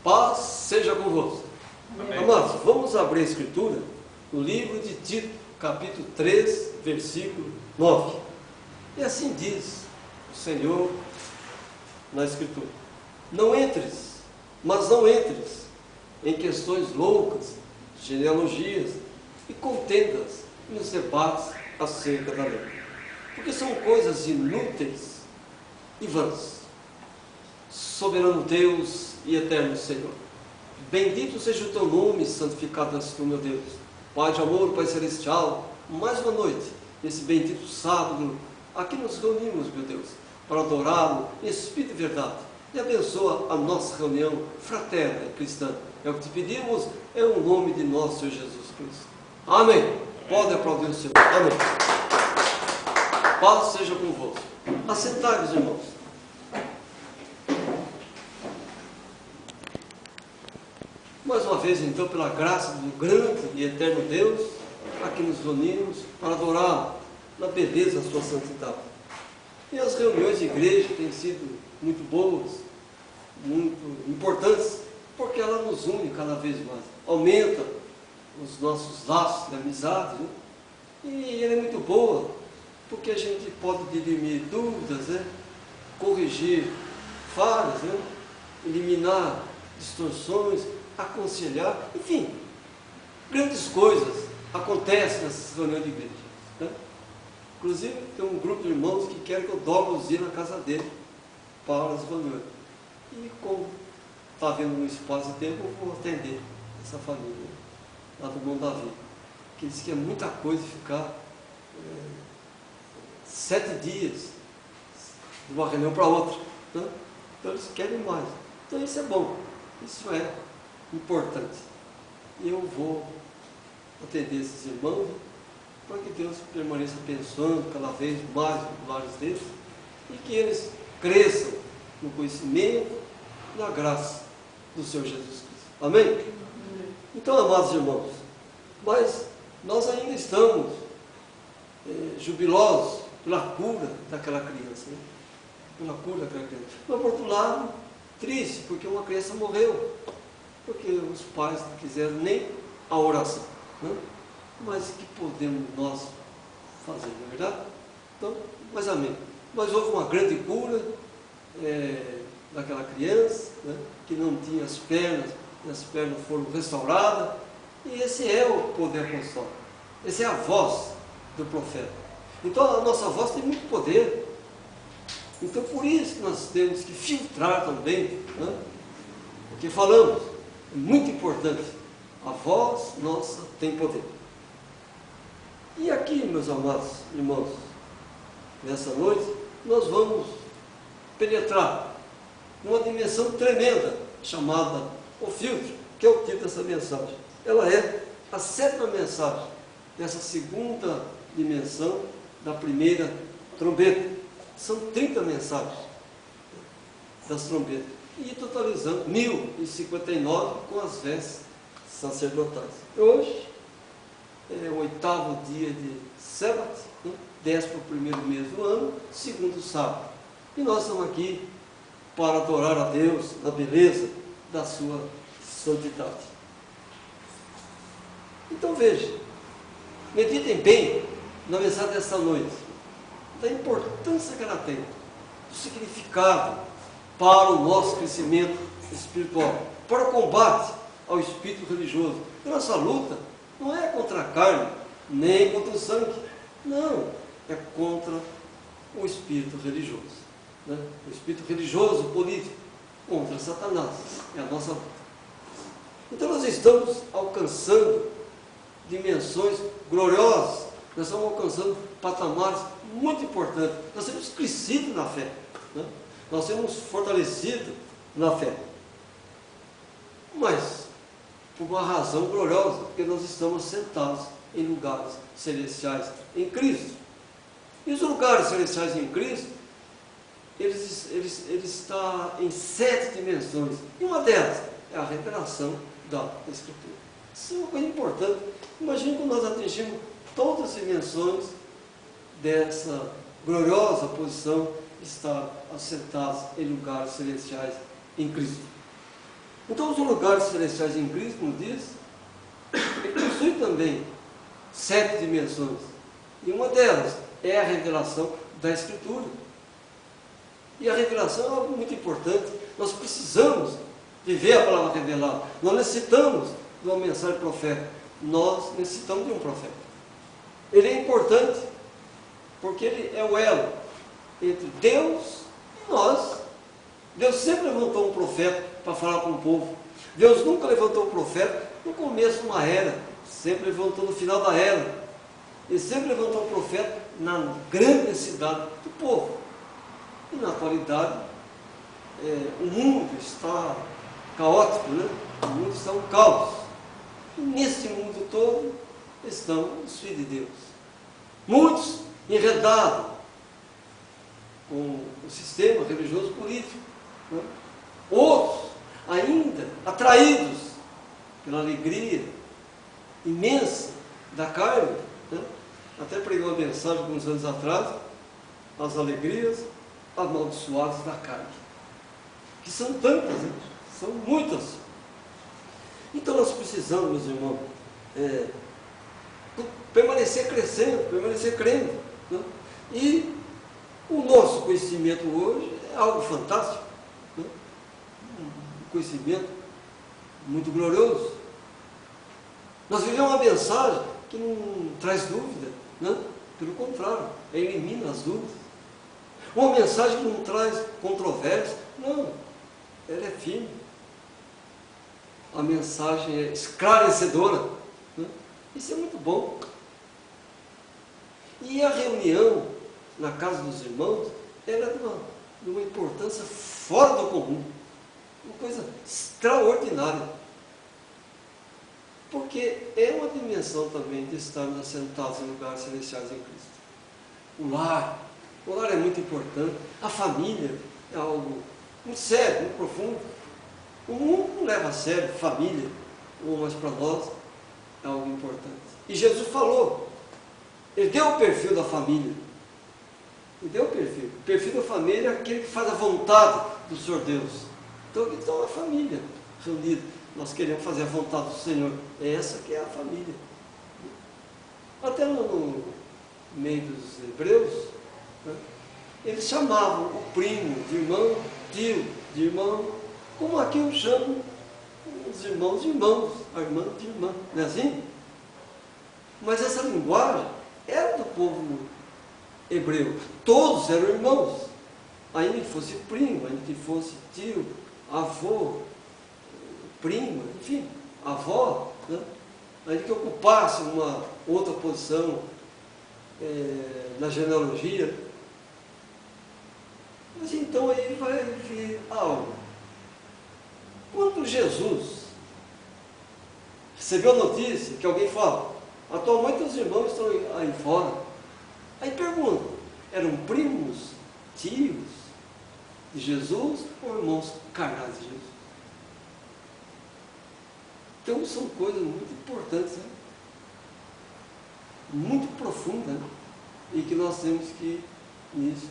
Paz seja convosco. Amém. Amados, vamos abrir a Escritura no livro de Tito, capítulo 3, versículo 9. E assim diz o Senhor na Escritura: não entres em questões loucas, genealogias e contendas nos debates acerca da lei, porque são coisas inúteis e vãs. Soberano Deus e eterno Senhor, bendito seja o teu nome, santificado és tu, meu Deus. Pai de amor, Pai celestial, mais uma noite, nesse bendito sábado, aqui nos reunimos, meu Deus, para adorá-lo em espírito e verdade. E abençoa a nossa reunião fraterna e cristã. É o que te pedimos, é o nome de nosso Senhor Jesus Cristo. Amém. Pode aplaudir o Senhor. Amém. Paz seja convosco. Assentai-vos, irmãos. Mais uma vez, então, pela graça do grande e eterno Deus, aqui nos reunimos para adorar na beleza da sua santidade. E as reuniões de igreja têm sido muito boas, muito importantes, porque ela nos une cada vez mais, aumenta os nossos laços de amizade, né? E ela é muito boa, porque a gente pode dirimir dúvidas, né? Corrigir falhas, né? Eliminar distorções, aconselhar, enfim, grandes coisas acontecem nessas reuniões de igreja, né? Inclusive, tem um grupo de irmãos que querem que eu dobre os dias na casa dele para as reuniões. E como está havendo um espaço de tempo, eu vou atender essa família, lá do irmão Davi, que disse que é muita coisa ficar 7 dias de uma reunião para outra, né? Então eles querem mais. Então isso é bom, isso é importante. E eu vou atender esses irmãos, né, para que Deus permaneça abençoando cada vez mais os lares deles e que eles cresçam no conhecimento e na graça do Senhor Jesus Cristo. Amém? Então, amados irmãos, mas nós ainda estamos jubilosos pela cura daquela criança, né? Pela cura daquela criança. Mas, por outro lado, triste, porque uma criança morreu, porque os pais não quiseram nem a oração, né? Mas o que podemos nós fazer, não é verdade? Então, mas amém. Mas houve uma grande cura daquela criança, né, que não tinha as pernas, e as pernas foram restauradas, e esse é o poder apostólico, essa é a voz do profeta. Então a nossa voz tem muito poder. Então por isso que nós temos que filtrar também, né, o que falamos. É muito importante. A voz nossa tem poder. E aqui, meus amados irmãos, nessa noite, nós vamos penetrar numa dimensão tremenda, chamada o filtro, que é o título dessa mensagem. Ela é a 7ª mensagem dessa 2ª dimensão da primeira trombeta. São 30 mensagens das trombetas, e totalizando 1059 com as vestes sacerdotais. Hoje é o 8º dia de Sábado, né? 11º mês do ano, 2º sábado. E nós estamos aqui para adorar a Deus na beleza da sua santidade. Então veja, meditem bem na mensagem desta noite, da importância que ela tem, do significado para o nosso crescimento espiritual, para o combate ao espírito religioso. E nossa luta não é contra a carne, nem contra o sangue, não, é contra o espírito religioso, né? O espírito religioso, político, contra Satanás, é a nossa luta. Então nós estamos alcançando dimensões gloriosas, nós estamos alcançando patamares muito importantes, nós temos crescido na fé, né? Nós temos fortalecido na fé, mas por uma razão gloriosa, porque nós estamos sentados em lugares celestiais em Cristo. E os lugares celestiais em Cristo, eles estão em 7 dimensões, e uma delas é a revelação da Escritura. Isso é uma coisa importante. Imagine quando nós atingimos todas as dimensões dessa gloriosa posição, estar assentados em lugares celestiais em Cristo. Então, os lugares celestiais em Cristo, como diz, ele possui também 7 dimensões. E uma delas é a revelação da Escritura. E a revelação é algo muito importante. Nós precisamos de ver a palavra revelada. Nós necessitamos de uma mensagem profética. Nós necessitamos de um profeta. Ele é importante, porque ele é o elo entre Deus e nós. Deus sempre levantou um profeta para falar com o povo. Deus nunca levantou um profeta no começo de uma era, sempre levantou no final da era. Ele sempre levantou um profeta na grande necessidade do povo. E na atualidade, o mundo está caótico, né? O mundo está um caos. E nesse mundo todo estão os filhos de Deus. Muitos enredados com o sistema religioso político, né? Outros ainda atraídos pela alegria imensa da carne, né? Até preguei uma mensagem alguns anos atrás, as alegrias amaldiçoadas da carne, que são tantas, né? São muitas. Então nós precisamos, meus irmãos, permanecer crescendo, permanecer crendo, né? E o nosso conhecimento hoje é algo fantástico, né? Um conhecimento muito glorioso. Nós vivemos uma mensagem que não traz dúvida, né? Pelo contrário, elimina as dúvidas. Uma mensagem que não traz controvérsia, não, ela é firme. A mensagem é esclarecedora, né? Isso é muito bom. E a reunião na casa dos irmãos, ela é de uma importância fora do comum, uma coisa extraordinária. Porque é uma dimensão também de estarmos assentados em lugares celestiais em Cristo. O lar é muito importante. A família é algo muito sério, muito profundo. O mundo não leva a sério família, mas para nós é algo importante. E Jesus falou, ele deu o perfil da família. Ele deu o perfil. O perfil da família é aquele que faz a vontade do Senhor Deus. Então aqui está uma família reunida. Nós queremos fazer a vontade do Senhor. É essa que é a família. Até no meio dos hebreus, né, eles chamavam o primo de irmão, tio de irmão, como aqui eu chamo os irmãos de irmãos, a irmã de irmã. Não é assim? Mas essa linguagem era do povo hebreu. Todos eram irmãos. Ainda que fosse primo, ainda que fosse tio, avô, prima, enfim, avó, né? Ainda que ocupasse uma outra posição na genealogia. Mas então aí vai vir algo. Quando Jesus recebeu a notícia que alguém fala, a tua mãe e teus irmãos estão aí fora. Aí pergunta, eram primos, tios de Jesus ou irmãos carnais de Jesus? Então são coisas muito importantes, né? Muito profundas, né? E que nós temos que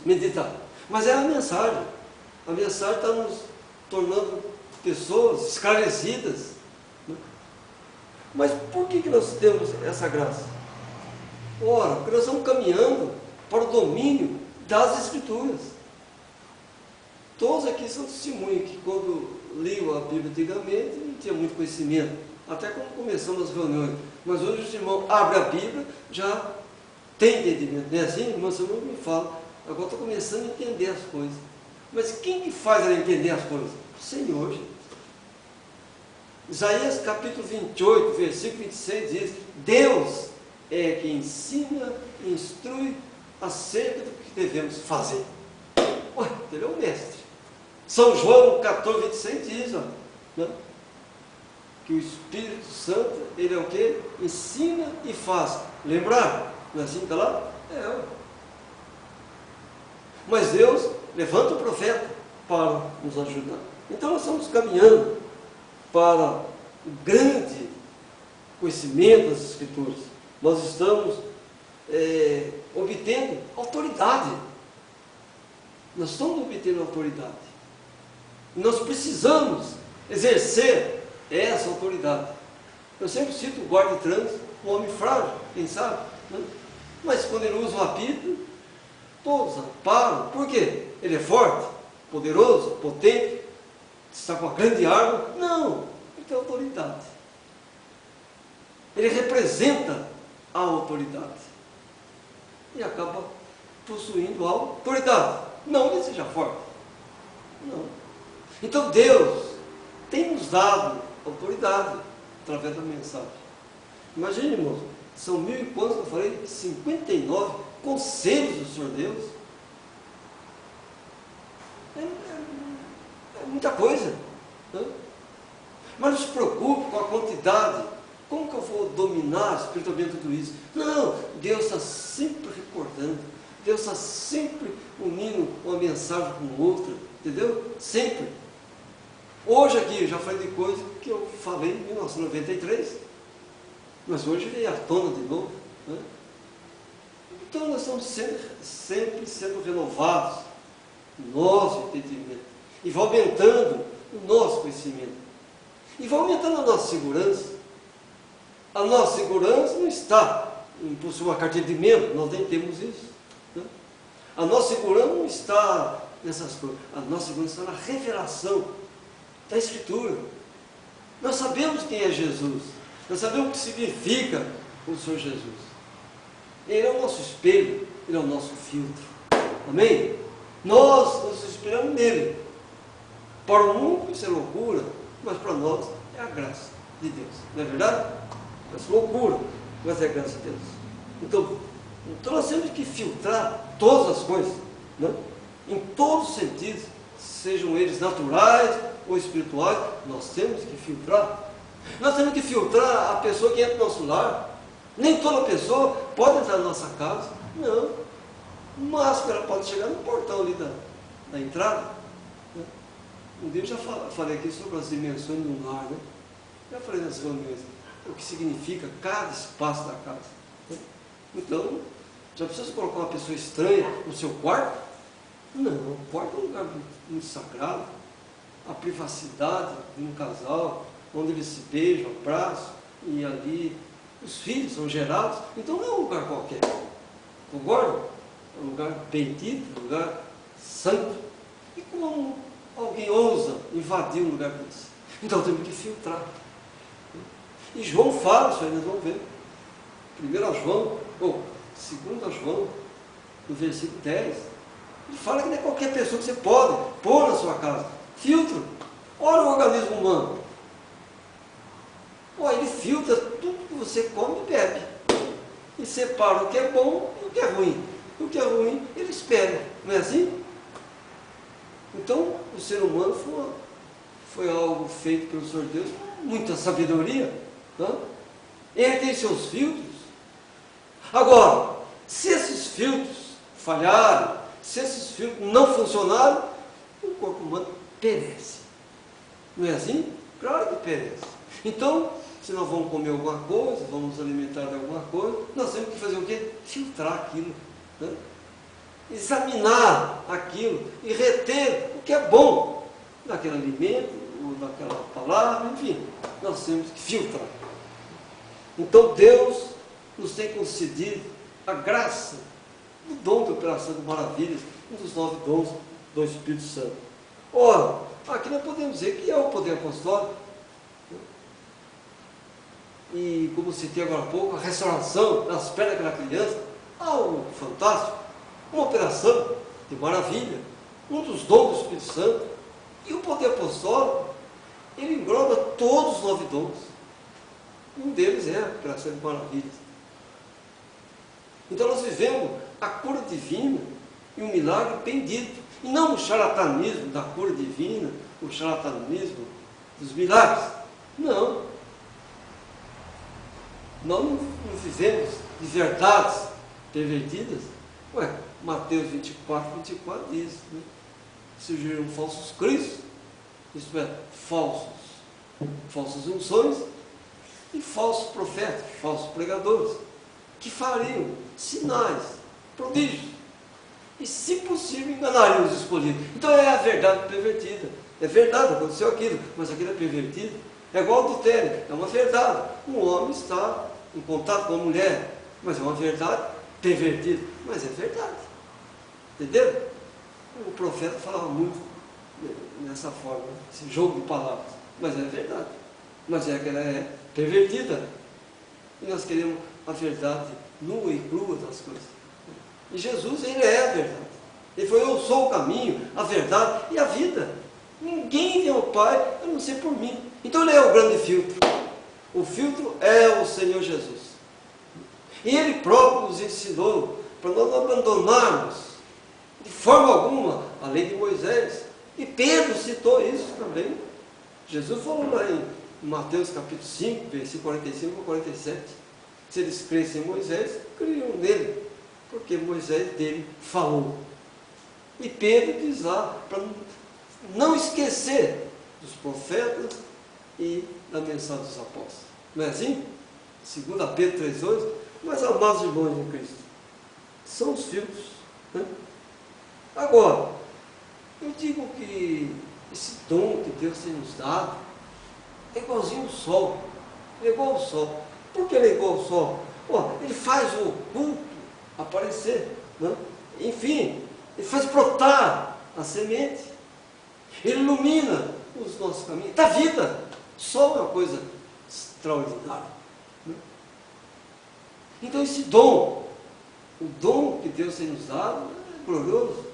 meditar. Mas é a mensagem. A mensagem está nos tornando pessoas esclarecidas, né? Mas por que nós temos essa graça? Ora, porque nós estamos caminhando para o domínio das Escrituras. Todos aqui são testemunhas que quando liam a Bíblia antigamente não tinha muito conhecimento, até quando começamos as reuniões. Mas hoje os irmãos abrem a Bíblia, já tem entendimento. Não é assim? Irmão, você não me fala. Agora estou começando a entender as coisas. Mas quem que faz ela entender as coisas? O Senhor, gente. Isaías capítulo 28, versículo 26 diz, Deus é que ensina e instrui acerca do que devemos fazer. Ué, ele é o mestre. São João 14, 26 diz, ó, né, que o Espírito Santo, ele é o que? Ensina e faz. Lembrar? Não é assim que está lá? É. Mas Deus levanta o profeta para nos ajudar. Então nós estamos caminhando para o grande conhecimento das Escrituras. Nós estamos obtendo autoridade. Nós estamos obtendo autoridade. E nós precisamos exercer essa autoridade. Eu sempre cito o guarda de trânsito, um homem frágil, quem sabe, né? Mas quando ele usa o apito, todos param. Por quê? Ele é forte, poderoso, potente, está com uma grande arma? Não, ele tem autoridade. Ele representa a autoridade e acaba possuindo a autoridade. Não que ele seja forte, não. Então Deus tem nos dado autoridade através da mensagem. Imagine, irmãos, são 1000 e quantos, eu falei, 59 conselhos do Senhor Deus. É muita coisa, né? Mas não se preocupe com a quantidade. Como que eu vou dominar espiritualmente tudo isso? Não, Deus está sempre recordando. Deus está sempre unindo uma mensagem com outra, entendeu? Sempre. Hoje aqui, eu já falei de coisa que eu falei em 1993, mas hoje veio à tona de novo, né? Então nós estamos sempre sendo renovados no nosso entendimento, e vai aumentando o nosso conhecimento, e vai aumentando a nossa segurança. A nossa segurança não está em possuir uma carteira de membro, nós nem temos isso, né? A nossa segurança não está nessas coisas, a nossa segurança está na revelação da Escritura. Nós sabemos quem é Jesus, nós sabemos o que significa o Senhor Jesus. Ele é o nosso espelho, Ele é o nosso filtro, amém? Nós nos inspiramos nele. Para o mundo isso é loucura, mas para nós é a graça de Deus, não é verdade? É loucura, mas é a graça de Deus. Então nós temos que filtrar todas as coisas, né? Em todos os sentidos, sejam eles naturais ou espirituais, nós temos que filtrar. Nós temos que filtrar a pessoa que entra no nosso lar. Nem toda pessoa pode entrar na nossa casa, não. O máximo ela pode chegar no portão ali da entrada, né? Um dia eu já falei aqui sobre as dimensões do lar, né? Já falei nas reuniões o que significa cada espaço da casa, né? Então, já precisa colocar uma pessoa estranha no seu quarto? Não, o quarto é um lugar muito sagrado. A privacidade de um casal, onde eles se beijam, abraçam, e ali os filhos são gerados. Então não é um lugar qualquer, concorda? É um lugar bendito, um lugar santo. E como alguém ousa invadir um lugar desse? Então temos que filtrar. E João fala isso aí, nós vamos ver. 1 João, ou 2 João, no versículo 10, ele fala que não é qualquer pessoa que você pode pôr na sua casa. Filtro. Olha o organismo humano. Olha, ele filtra tudo que você come e bebe. E separa o que é bom e o que é ruim. O que é ruim, ele espera. Não é assim? Então, o ser humano foi algo feito pelo Senhor Deus com muita sabedoria. Tá? Ele tem seus filtros. Agora, se esses filtros falharem, se esses filtros não funcionarem, o corpo humano perece. Não é assim? Claro que perece. Então, se nós vamos comer alguma coisa, vamos nos alimentar de alguma coisa, nós temos que fazer o quê? Filtrar aquilo, né? Examinar aquilo e reter o que é bom daquele alimento, ou daquela palavra, enfim, nós temos que filtrar. Então Deus nos tem concedido a graça, o dom de operação de maravilhas, um dos 9 dons do Espírito Santo. Ora, aqui nós podemos dizer que é o poder apostólico. E como citei agora há pouco, a restauração das pernas daquela criança, algo fantástico, uma operação de maravilha, um dos dons do Espírito Santo. E o poder apostólico, ele engloba todos os 9 dons. Um deles é a operação de maravilhas. Então nós vivemos a cura divina e um milagre bem dito, e não o charlatanismo da cura divina, o charlatanismo dos milagres. Não. Nós não vivemos de verdades pervertidas. Ué, Mateus 24 diz, né? Surgiram falsos cristos, isto é, falsas unções, e falsos profetas, falsos pregadores, que fariam sinais, prodígios, e se possível enganariam os escolhidos. Então é a verdade pervertida, É verdade, aconteceu aquilo, mas aquilo é pervertido. É igual adultério, é uma verdade. Um homem está em contato com uma mulher, mas é uma verdade pervertida, mas é verdade. Entendeu? O profeta falava muito nessa forma, esse jogo de palavras, mas é verdade. Mas é que ela é pervertida. E nós queremos a verdade nua e crua das coisas. E Jesus, ele é a verdade. Ele falou: eu sou o caminho, a verdade e a vida. Ninguém tem o Pai a não ser por mim. Então ele é o grande filtro. O filtro é o Senhor Jesus. E ele próprio nos ensinou para nós não abandonarmos de forma alguma a lei de Moisés. E Pedro citou isso também. Jesus falou lá em Mateus capítulo 5, versículo 45 a 47. Se eles crescem em Moisés, criam nele, porque Moisés dele falou. E Pedro diz lá, para não esquecer dos profetas e da mensagem dos apóstolos. Não é assim? 2 Pedro 3,8. Mas, amados irmãos em Cristo, são os filtros, né? Agora, eu digo que esse dom que Deus tem nos dado é igualzinho ao sol. Ele é igual ao sol. Por que ele é igual ao sol? Ele faz o oculto aparecer, né? Enfim, ele faz brotar a semente. Ele ilumina os nossos caminhos. Da vida. Sol é uma coisa extraordinária, né? Então esse dom, o dom que Deus tem nos dado, é glorioso.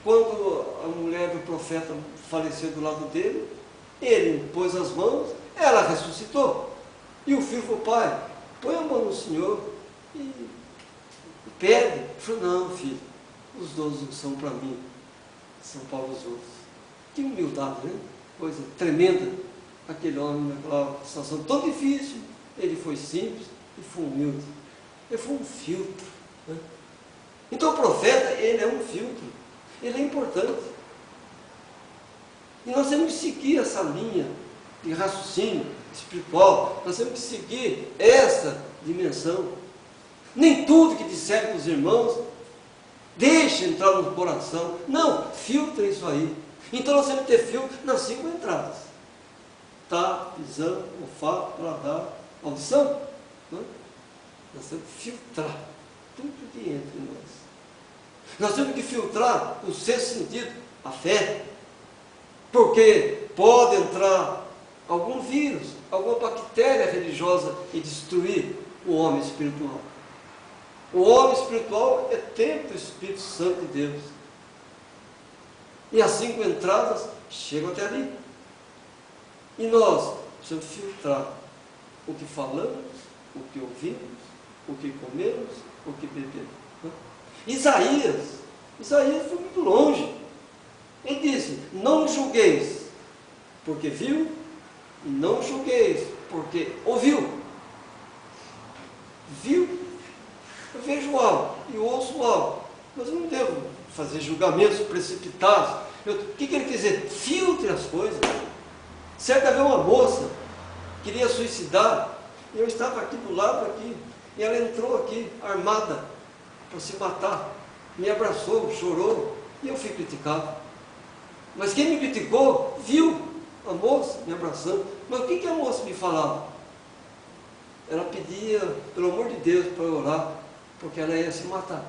Quando a mulher do profeta faleceu do lado dele, ele pôs as mãos, ela ressuscitou. E o filho falou: pai, põe a mão no Senhor e pede. Ele falou: não, filho, os dons não são para mim, são para os outros. Que humildade, né? Coisa tremenda. Aquele homem naquela situação tão difícil, ele foi simples e foi humilde. Ele foi um filtro, né? Então o profeta, ele é um filtro. Ele é importante. E nós temos que seguir essa linha de raciocínio espiritual. Nós temos que seguir essa dimensão. Nem tudo que disserem para os irmãos deixe entrar no coração. Não, filtra isso aí. Então nós temos que ter filtro nas 5 entradas: tato, visão, olfato, paladar, audição, né? Nós temos que filtrar tudo que entra em nós. Nós temos que filtrar o sexto sentido, a fé, porque pode entrar algum vírus, alguma bactéria religiosa e destruir o homem espiritual. O homem espiritual é templo do Espírito Santo de Deus. E as 5 entradas chegam até ali. E nós precisamos filtrar o que falamos, o que ouvimos, o que comemos, o que bebemos. Isaías foi muito longe. Ele disse: não julgueis porque viu, e não julgueis porque ouviu. Viu? Eu vejo algo e ouço algo, mas eu não devo fazer julgamentos precipitados. O que ele quer dizer? Filtre as coisas. Certa vez uma moça queria suicidar, e eu estava aqui do lado aqui, e ela entrou aqui armada para se matar, me abraçou, chorou, e eu fui criticado. Mas quem me criticou viu a moça me abraçando. Mas o que a moça me falava? Ela pedia, pelo amor de Deus, para eu orar, porque ela ia se matar.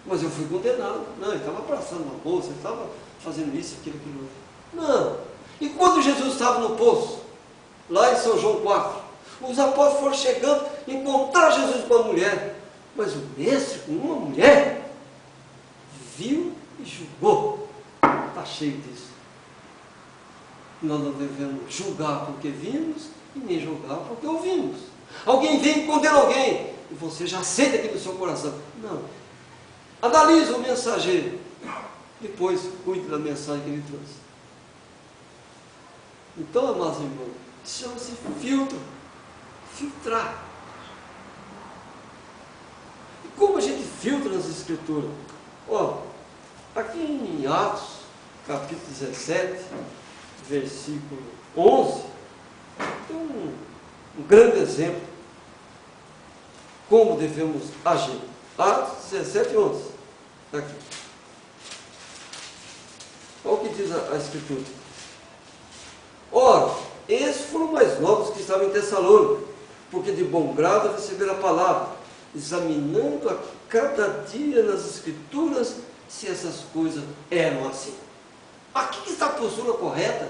Mas eu fui condenado. Não, ele estava abraçando uma moça, ele estava fazendo isso, aquilo, aquilo outro. Não. E quando Jesus estava no poço, lá em São João 4, os apóstolos foram chegando, encontrar Jesus com a mulher. Mas o mestre, com uma mulher, viu e julgou. Está cheio disso. Nós não devemos julgar porque vimos e nem julgar porque ouvimos. Alguém vem e condena alguém, e você já aceita aqui no seu coração. Não. Analise o mensageiro. Depois cuide da mensagem que ele trouxe. Então, amados irmãos, chama-se filtro. Filtrar. E como a gente filtra nas Escrituras? Aqui em Atos, capítulo 17, versículo 11, tem um grande exemplo como devemos agir. Atos 17, 11. Aqui. Olha o que diz a Escritura. Ora, esses foram mais novos que estavam em Tessalônica, porque de bom grado receberam a palavra, examinando a cada dia nas Escrituras se essas coisas eram assim. Aqui que está a postura correta.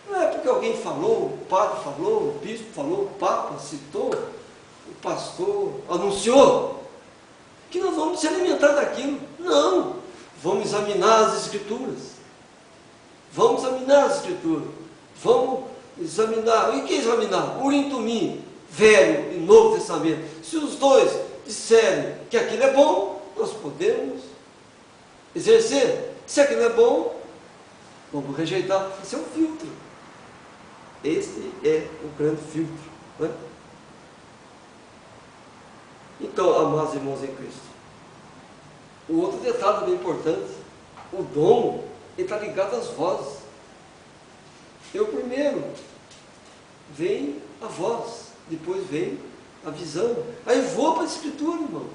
Não é porque alguém falou, o padre falou, o bispo falou, o papa citou, o pastor anunciou, que nós vamos se alimentar daquilo. Não, vamos examinar as Escrituras. Vamos examinar as Escrituras. Vamos examinar. E o que examinar? Urim e Tumim, Velho e Novo Testamento. Se os dois disserem que aquilo é bom, nós podemos exercer. Se aquilo é bom, vamos rejeitar. Esse é um filtro. Esse é o grande filtro. Né? Então, amados irmãos em Cristo, o outro detalhe bem importante, o dom está ligado às vozes. Eu primeiro vem a voz, depois vem a visão. Aí vou para a Escritura, irmão.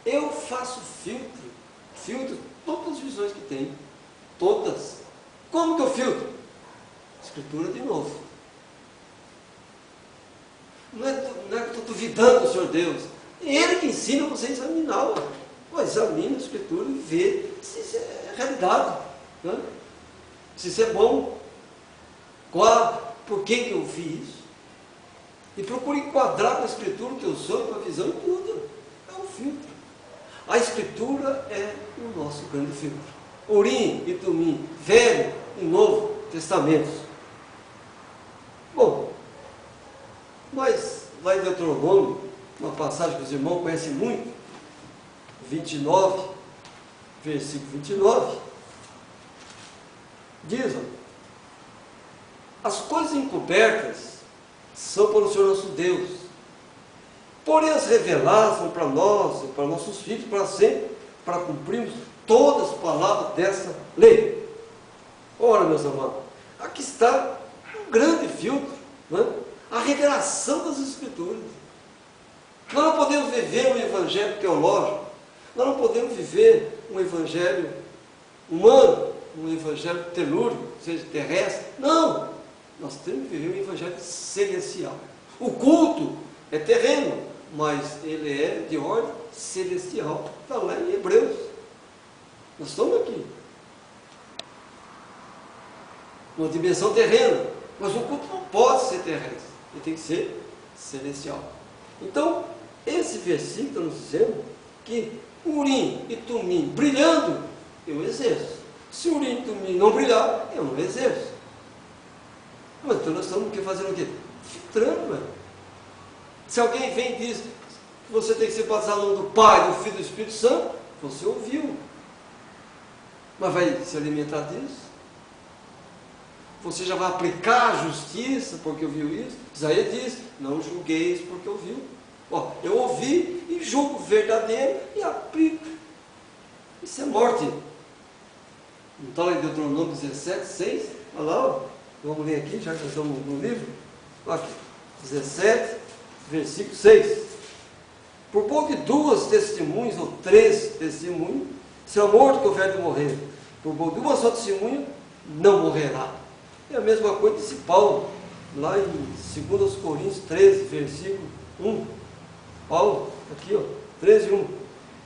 Eu faço filtro todas as visões que tem, todas. Como que eu filtro? Escritura de novo. Não é que eu estou duvidando do Senhor Deus. É Ele que ensina você a examinar. Examina a Escritura e vê se isso é realidade. Né? Se isso é bom. Por que eu fiz isso? E procure enquadrar com a Escritura o teu sonho, com a visão e tudo. É um filtro. A Escritura é o nosso grande filtro. Urim e Tumim, Velho e Novo Testamentos. Bom, mas lá em Deuteronômio, uma passagem que os irmãos conhecem muito, 29, versículo 29, diz: as coisas encobertas são para o Senhor nosso Deus, porém as reveladas são para nós e para nossos filhos para sempre, para cumprirmos todas as palavras dessa lei. Ora, meus amados, aqui está um grande filtro, né? A revelação das Escrituras. Nós não podemos viver um evangelho teológico, nós não podemos viver um evangelho humano, um evangelho telúrico, seja terrestre. Não! Nós temos que viver um evangelho celestial. O culto é terreno, mas ele é de ordem celestial. Está lá em Hebreus. Nós estamos aqui. Uma dimensão terrena. Mas o culto não pode ser terrestre. Ele tem que ser celestial. Então, esse versículo está nos dizendo que Urim e Tumim brilhando, eu exerço. Se Urim e Tumim não brilhar, eu não exerço. Mas então nós estamos fazendo o quê? Filtrando, velho. Se alguém vem e diz que você tem que ser batizado no nome do Pai, do Filho e do Espírito Santo, você ouviu. Mas vai se alimentar disso? Você já vai aplicar a justiça porque ouviu isso? Isaías diz, não julgueis porque ouviu. Ó, eu ouvi e julgo verdadeiro e aplico. Isso é morte. Não está lá em Deuteronômio 17, 6? Olha lá, ó. Vamos ler aqui, já que nós estamos no livro. Aqui, 17, versículo 6. Por pouco de 2 testemunhas, ou 3 testemunhas, será morto que houver de morrer. Por pouco de uma só testemunha, não morrerá. É a mesma coisa disse Paulo, lá em 2 Coríntios 13, versículo 1. Paulo, aqui, ó, 13, 1.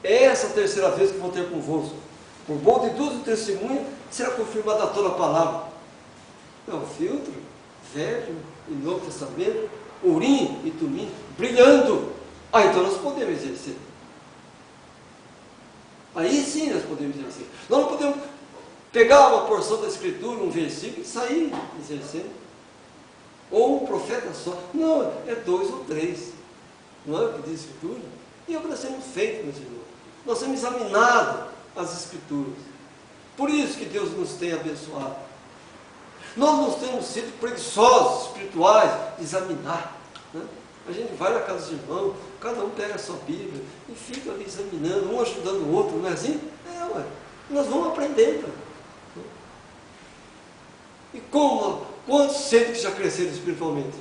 É essa a terceira vez que vou ter convosco. Por pouco de 2 testemunhas, será confirmada toda a palavra. É o filtro, Velho e Novo Testamento, Urim e Tumim, brilhando. Então nós podemos exercer. Aí sim nós podemos exercer. Nós não podemos pegar uma porção da Escritura, um versículo e sair exercendo. Ou um profeta só. Não, é 2 ou 3. Não é o que diz a Escritura? E é o que nós temos feito, meus irmãos. Nós temos examinado as Escrituras. Por isso que Deus nos tem abençoado. Nós não temos sido preguiçosos espirituais de examinar. Né? A gente vai na casa dos irmãos, cada um pega a sua Bíblia e fica ali examinando, um ajudando o outro, não é assim? Ué. Nós vamos aprendendo. E quantos sentem que já cresceram espiritualmente?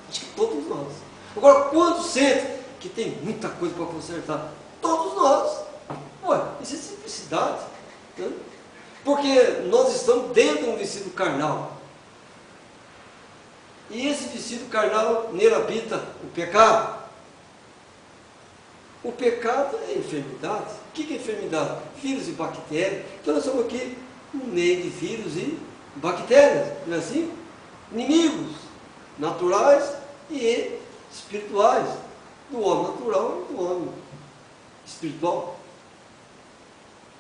Acho que todos nós. Agora, quantos sentem que tem muita coisa para consertar? Todos nós. Ué, isso é simplicidade. Né? Porque nós estamos dentro de um vestido carnal. E esse vestido carnal, nele habita o pecado. O pecado é enfermidade. O que é enfermidade? Vírus e bactérias. Então nós estamos aqui no meio de vírus e bactérias, não é assim? Inimigos naturais e espirituais, do homem natural e do homem espiritual.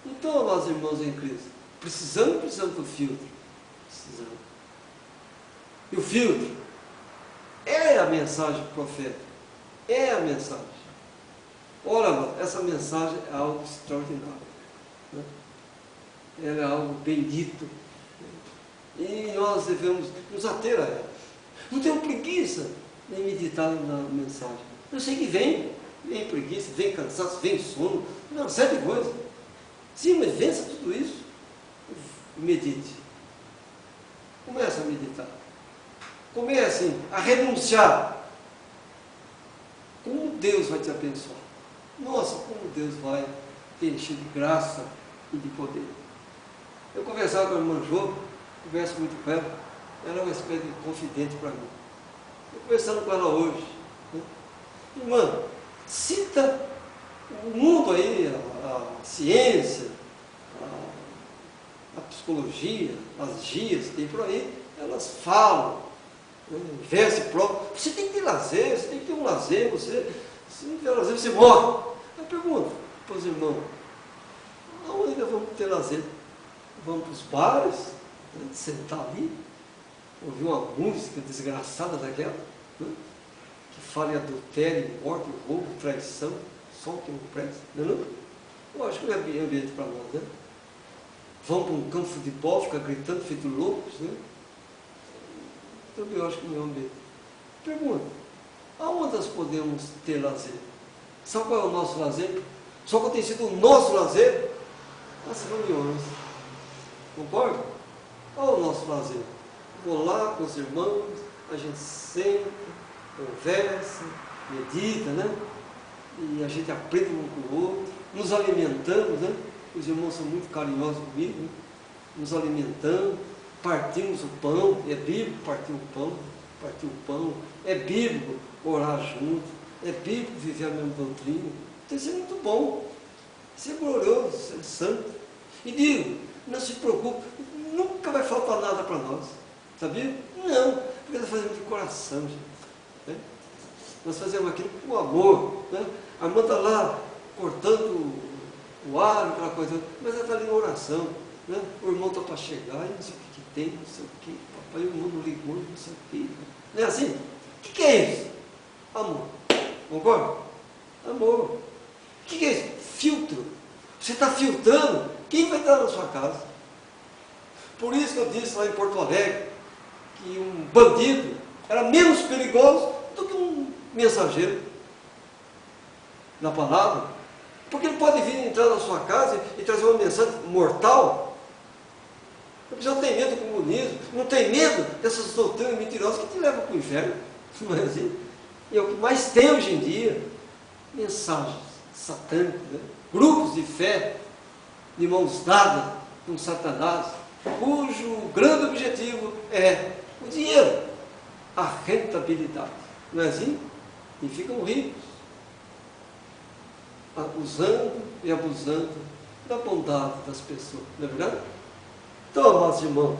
Então, amados irmãos em Cristo, precisamos do filtro. Precisamos. E o filtro é a mensagem profética. É a mensagem. Ora, amados, essa mensagem é algo extraordinário. Né? Ela é algo bendito. E nós devemos nos ater a ela. Não tenho preguiça nem meditar na mensagem. Eu sei que vem preguiça, vem cansaço, vem sono, uma série de coisas. Sim, mas vença tudo isso. Medite. Comece a meditar. Comece a renunciar. Como Deus vai te abençoar. Nossa, como Deus vai te encher de graça e de poder. Eu conversava com a irmã Jô, converso muito com ela, ela é uma espécie de confidente para mim. Estou conversando com ela hoje. Né? Irmã, cita o mundo aí, a ciência, a psicologia, as guias que tem por aí, elas falam, né? Verso próprio. Você tem que ter lazer, você tem que ter um lazer, se não tiver lazer, você morre. Eu pergunto para os irmãos, aonde nós vamos ter lazer? Vamos para os bares, né? Sentar ali, ouvir uma música desgraçada daquela, né? Que fala em adultério, morte, roubo, traição, só o que não presta, não é não? Eu acho que não é ambiente para nós, né? Vamos para um campo de futebol, ficar gritando, feito loucos, né? Também eu acho que não é ambiente. Pergunta, aonde nós podemos ter lazer? Sabe qual é o nosso lazer? Só que tem sido o nosso lazer? As reuniões. Concorda? Qual é o nosso lazer? Vou lá com os irmãos, a gente senta, conversa, medita, né? E a gente aprende um com o outro, nos alimentamos, né? Os irmãos são muito carinhosos comigo, né? Nos alimentamos, partimos o pão, é bíblico partir o pão, é bíblico orar junto, é bíblico viver a mesma doutrina. Então isso é muito bom, isso é glorioso, isso é santo. E digo, não se preocupe, nunca vai faltar nada para nós, sabia? Não, porque nós fazemos de coração, gente. Né? Nós fazemos aquilo com amor, né? A irmã está lá cortando o alho, aquela coisa, mas ela está ali na oração, né? O irmão está para chegar, e não sei o que tem, não sei o que, papai, o irmão não ligou, não sei o que. Não é assim? O que é isso? Amor. Concorda? Amor. O que é isso? Filtro. Você está filtrando quem vai estar na sua casa. Por isso que eu disse lá em Porto Alegre que um bandido era menos perigoso do que um mensageiro na palavra, porque ele pode vir entrar na sua casa e trazer uma mensagem mortal. A pessoa tem medo do comunismo, não tem medo dessas doutrinas mentirosas que te levam para o inferno, não é assim? E é o que mais tem hoje em dia, mensagens satânicas, né? Grupos de fé, de mãos dadas com Satanás, cujo grande objetivo é o dinheiro, a rentabilidade, não é assim? E ficam ricos, usando e abusando da bondade das pessoas, não é verdade? Então, amados irmãos,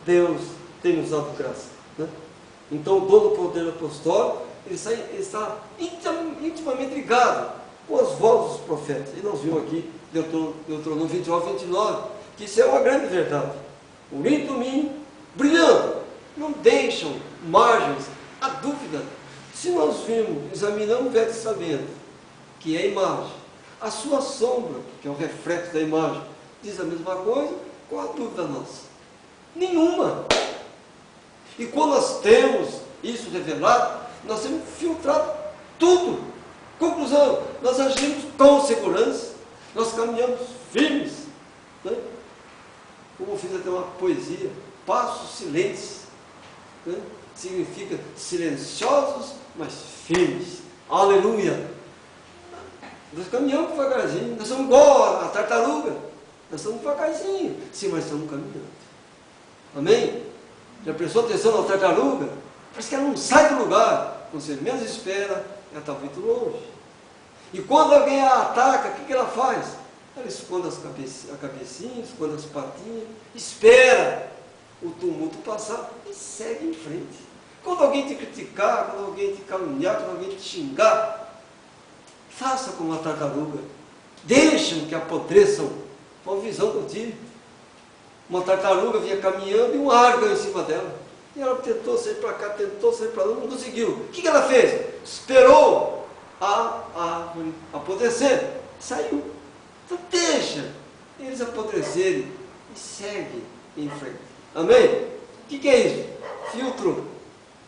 Deus tem nos dado graça, né? Então, o dono do poder apostólico, ele está intimamente ligado com as vozes dos profetas. E nós vimos aqui, Deuteronômio 29, 29, que isso é uma grande verdade. O lindo domingo, brilhando, não deixam margens a dúvida. Se nós vimos, examinamos o Velho Testamento, que é a imagem, a sua sombra, que é o reflexo da imagem, diz a mesma coisa, qual a dúvida nossa? Nenhuma. E quando nós temos isso revelado, nós temos filtrado tudo. Conclusão, nós agimos com segurança, nós caminhamos firmes, né? Como eu fiz até uma poesia, passos silentes, né? Significa silenciosos, mas firmes. Aleluia! Nós caminhamos devagarzinho, nós somos igual a tartaruga, Nós estamos devagarzinho, sim, mas estamos caminhando. Amém? Já prestou atenção na tartaruga? Parece que ela não sai do lugar. Quando você menos espera, ela está muito longe. E quando alguém a ataca, o que ela faz? Ela esconde a cabecinha, esconde as patinhas, espera o tumulto passar e segue em frente. Quando alguém te criticar, quando alguém te caluniar, quando alguém te xingar, faça como a tartaruga. Deixem que apodreçam. Foi uma visão que eu tive. Uma tartaruga vinha caminhando e um ar caiu em cima dela. E ela tentou sair para cá, tentou sair para lá, não conseguiu. O que ela fez? Esperou a árvore apodrecer. Saiu. Então deixa eles apodrecerem e segue em frente. Amém? O que é isso? Filtro.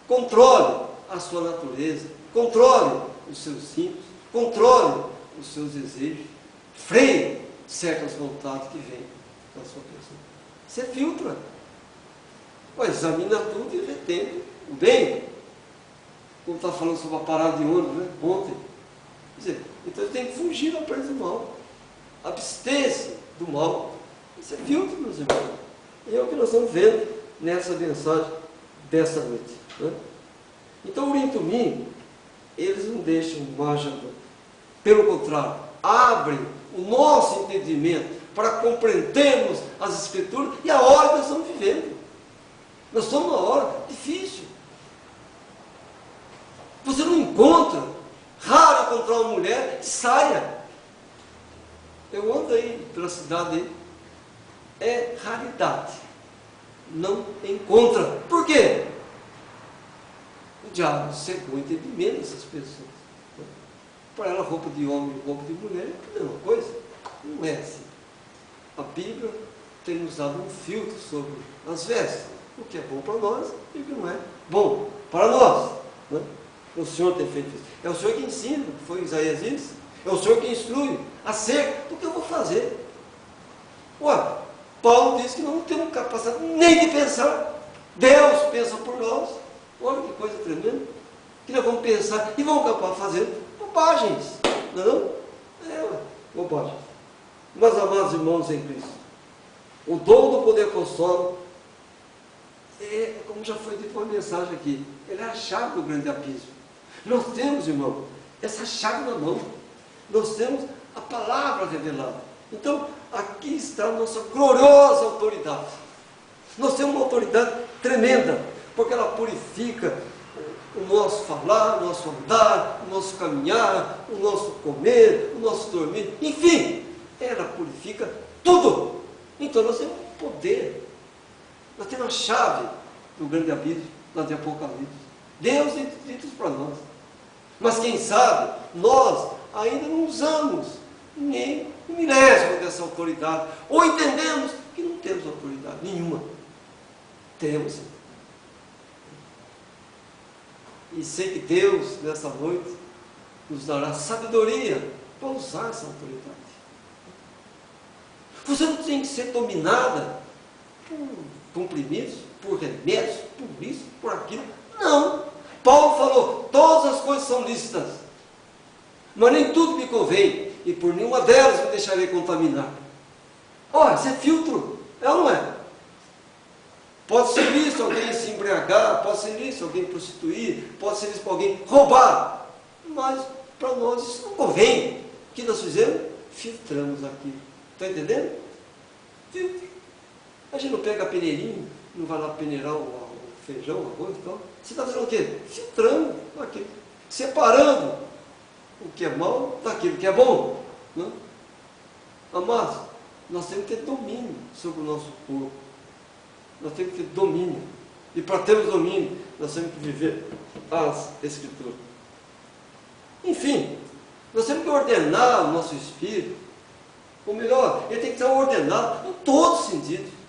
Controle a sua natureza. Controle os seus símbolos. Controle os seus desejos. Freie certas vontades que vêm da sua pessoa. Você filtra. Examina tudo e retém o bem. Como está falando sobre a parada de ônibus, né? Ontem. Quer dizer, então você tem que fugir da presa do mal. Abster-se do mal. Isso é filtro, meus irmãos. E é o que nós estamos vendo nessa mensagem dessa noite. Né? Então, o Urim e Tumim, eles não deixam margem. Pelo contrário, abrem o nosso entendimento para compreendermos as Escrituras e a hora que nós estamos vivendo. Nós estamos numa hora difícil. Você não encontra, raro encontrar uma mulher que saia. Eu ando aí pela cidade aí, é raridade. Não encontra. Por quê? O diabo cegou o entendimento dessas pessoas. Para ela, roupa de homem e roupa de mulher é a mesma coisa. Não é assim. A Bíblia tem nos dado um filtro sobre as vestes. O que é bom para nós e o que não é bom para nós. Né? O Senhor tem feito isso. É o Senhor que ensina, foi Isaías disse. É o Senhor que instrui acerca do que eu vou fazer. Ué, Paulo diz que não temos capacidade nem de pensar. Deus pensa por nós. Olha que coisa tremenda. Que nós vamos pensar e vamos acabar fazendo bobagens. Não é não? Bobagem. Mas, amados irmãos em Cristo, o dom do poder apostólico é, como já foi dito uma mensagem aqui, ele é a chave do grande abismo. Nós temos, irmão, essa chave na mão. Nós temos a palavra revelada. Então, aqui está a nossa gloriosa autoridade. Nós temos uma autoridade tremenda, porque ela purifica o nosso falar, o nosso andar, o nosso caminhar, o nosso comer, o nosso dormir, enfim, ela purifica tudo. Então nós temos poder, nós temos a chave do grande abismo, lá de Apocalipse. Deus dito para nós. Mas quem sabe, nós ainda não usamos nem um milésimo dessa autoridade, ou entendemos que não temos autoridade nenhuma. Temos. E sei que Deus, nessa noite, nos dará sabedoria para usar essa autoridade. Você não tem que ser dominada por comprimidos, por remédios, por isso, por aquilo. Não. Paulo falou, todas as coisas são lícitas, mas nem tudo me convém, e por nenhuma delas me deixarei contaminar. Olha, isso é filtro, é ou não é? Pode ser lícito alguém se embriagar, pode ser lícito alguém prostituir, pode ser lícito alguém roubar, mas para nós isso não convém. O que nós fizemos? Filtramos aquilo. Está entendendo? Filtro. A gente não pega a peneirinha, não vai lá peneirar o feijão, o arroz e tal. Você está fazendo o quê? Filtrando aquilo, separando o que é mal daquilo que é bom. Não? Amados, nós temos que ter domínio sobre o nosso corpo. Nós temos que ter domínio. E para termos domínio, nós temos que viver as Escrituras. Enfim, nós temos que ordenar o nosso espírito. Ou melhor, ele tem que estar ordenado em todos os sentidos,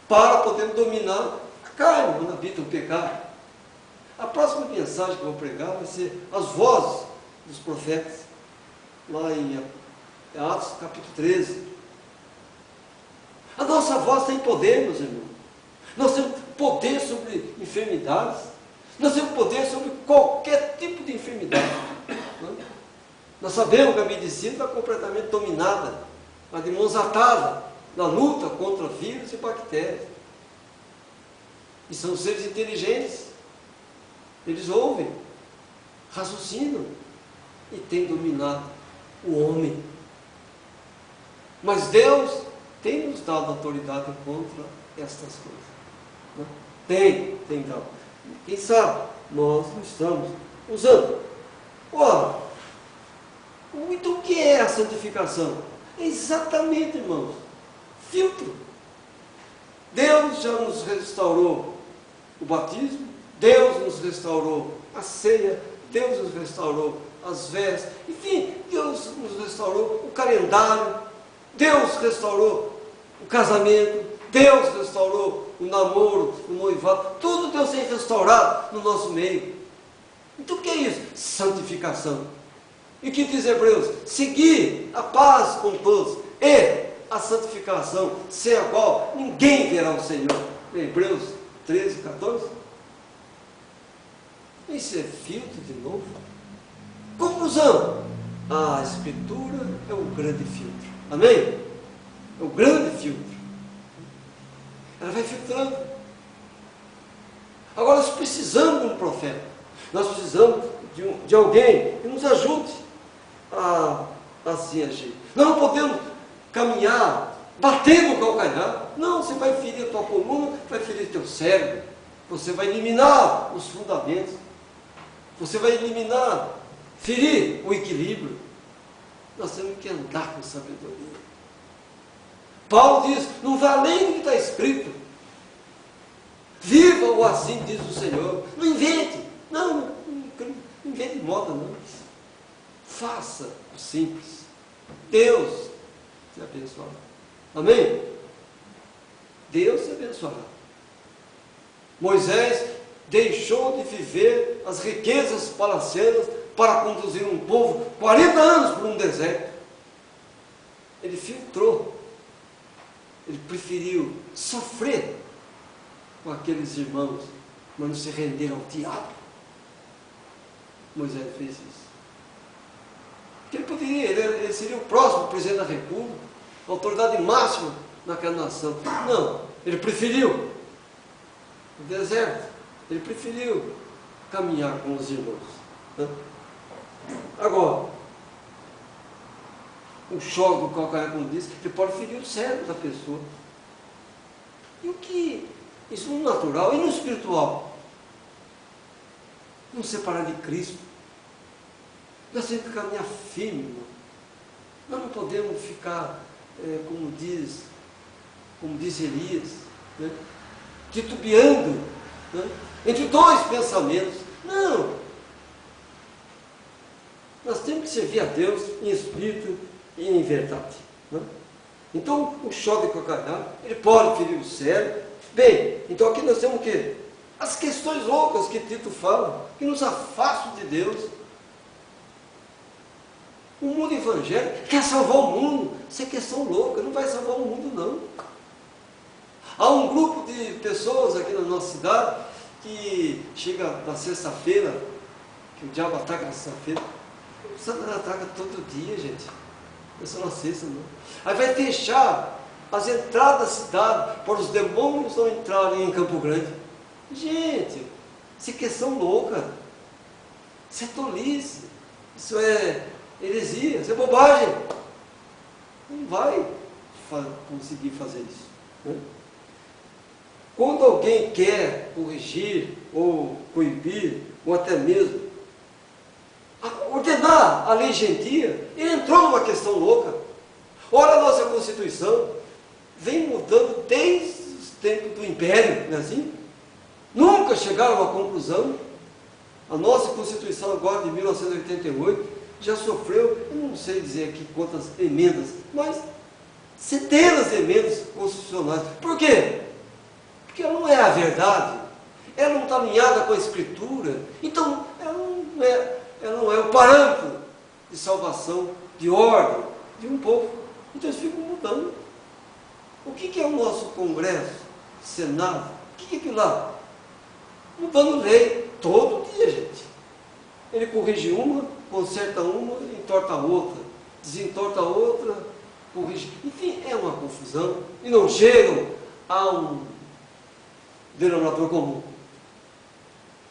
para poder dominar a carne, quando habita o pecado. A próxima mensagem que eu vou pregar vai ser as vozes dos profetas, lá em Atos capítulo 13. A nossa voz tem poder, meus irmãos. Nós temos poder sobre enfermidades. Nós temos poder sobre qualquer tipo de enfermidade. Nós sabemos que a medicina está completamente dominada, está de mãos atadas na luta contra vírus e bactérias. E são seres inteligentes. Eles ouvem, raciocinam e têm dominado o homem. Mas Deus tem nos dado autoridade contra estas coisas. Né? Tem dado. Quem sabe nós não estamos usando. Ora, então o que é a santificação? Exatamente, irmãos, filtro. Deus já nos restaurou o batismo, Deus nos restaurou a ceia, Deus nos restaurou as vestes, enfim, Deus nos restaurou o calendário, Deus restaurou o casamento, Deus restaurou o namoro, o noivado, tudo Deus tem restaurado no nosso meio. Então o que é isso? Santificação. E o que diz Hebreus? Seguir a paz com todos e a santificação, sem a qual ninguém verá o Senhor. Hebreus 13, 14. Isso é filtro de novo. Conclusão: a Escritura é o grande filtro. Amém? É o grande filtro. Ela vai filtrando. Agora nós precisamos de um profeta. Nós precisamos de alguém que nos ajude a assim agir. Nós não podemos caminhar batendo o calcanhar. Não, você vai ferir a tua coluna, vai ferir teu cérebro. Você vai eliminar os fundamentos. Você vai eliminar, ferir o equilíbrio. Nós temos que andar com sabedoria. Paulo diz, não vá além do que está escrito. Viva o assim, diz o Senhor. Não invente. Não invente moda, não. Faça o simples. Deus te abençoará. Amém? Deus te abençoará. Moisés deixou de viver as riquezas palacianas para conduzir um povo 40 anos por um deserto. Ele filtrou. Ele preferiu sofrer com aqueles irmãos, mas não se render ao diabo. Moisés fez isso. Porque ele poderia, ele seria o próximo presidente da República, a autoridade máxima naquela nação. Não, ele preferiu o deserto, ele preferiu caminhar com os irmãos. Né? Agora, o choque do calcanhar, como disse, ele pode ferir o cérebro da pessoa. E o que? Isso no natural e no espiritual. Não separar de Cristo. Nós temos que caminhar firme, irmão. Nós não podemos ficar, como diz Elias, né? Titubeando, né? Entre dois pensamentos. Não. Nós temos que servir a Deus em espírito e em verdade. Né? Então, o choque de calcanhar, ele pode ferir o cérebro. Bem, então aqui nós temos o quê? As questões loucas que Tito fala, que nos afastam de Deus. O mundo evangélico quer salvar o mundo. Isso é questão louca, não vai salvar o mundo, não. Há um grupo de pessoas aqui na nossa cidade que chega na sexta-feira, que o diabo ataca na sexta-feira. O Satanás ataca todo dia, gente. Não é só na sexta, não. Aí vai fechar as entradas da cidade para os demônios não entrarem em Campo Grande. Gente, isso é questão louca. Isso é tolice. Isso é heresia, isso é bobagem. Não vai conseguir fazer isso. Né? Quando alguém quer corrigir, ou coibir, ou até mesmo ordenar a lei gentia, ele entrou numa questão louca. Ora, a nossa Constituição vem mudando desde os tempos do Império, não é assim? Nunca chegaram a uma conclusão. A nossa Constituição agora de 1988 já sofreu, eu não sei dizer aqui quantas emendas, mas centenas de emendas constitucionais. Por quê? Porque ela não é a verdade, ela não está alinhada com a Escritura, então ela não é o parâmetro de salvação, de ordem, de um povo. Então eles ficam mudando. O que é o nosso Congresso, Senado? O que é aquilo lá? Mudando lei, todo dia, gente. Ele corrige uma, conserta uma, entorta a outra, desentorta a outra, corrigir. Enfim, é uma confusão e não chegam a um denominador comum.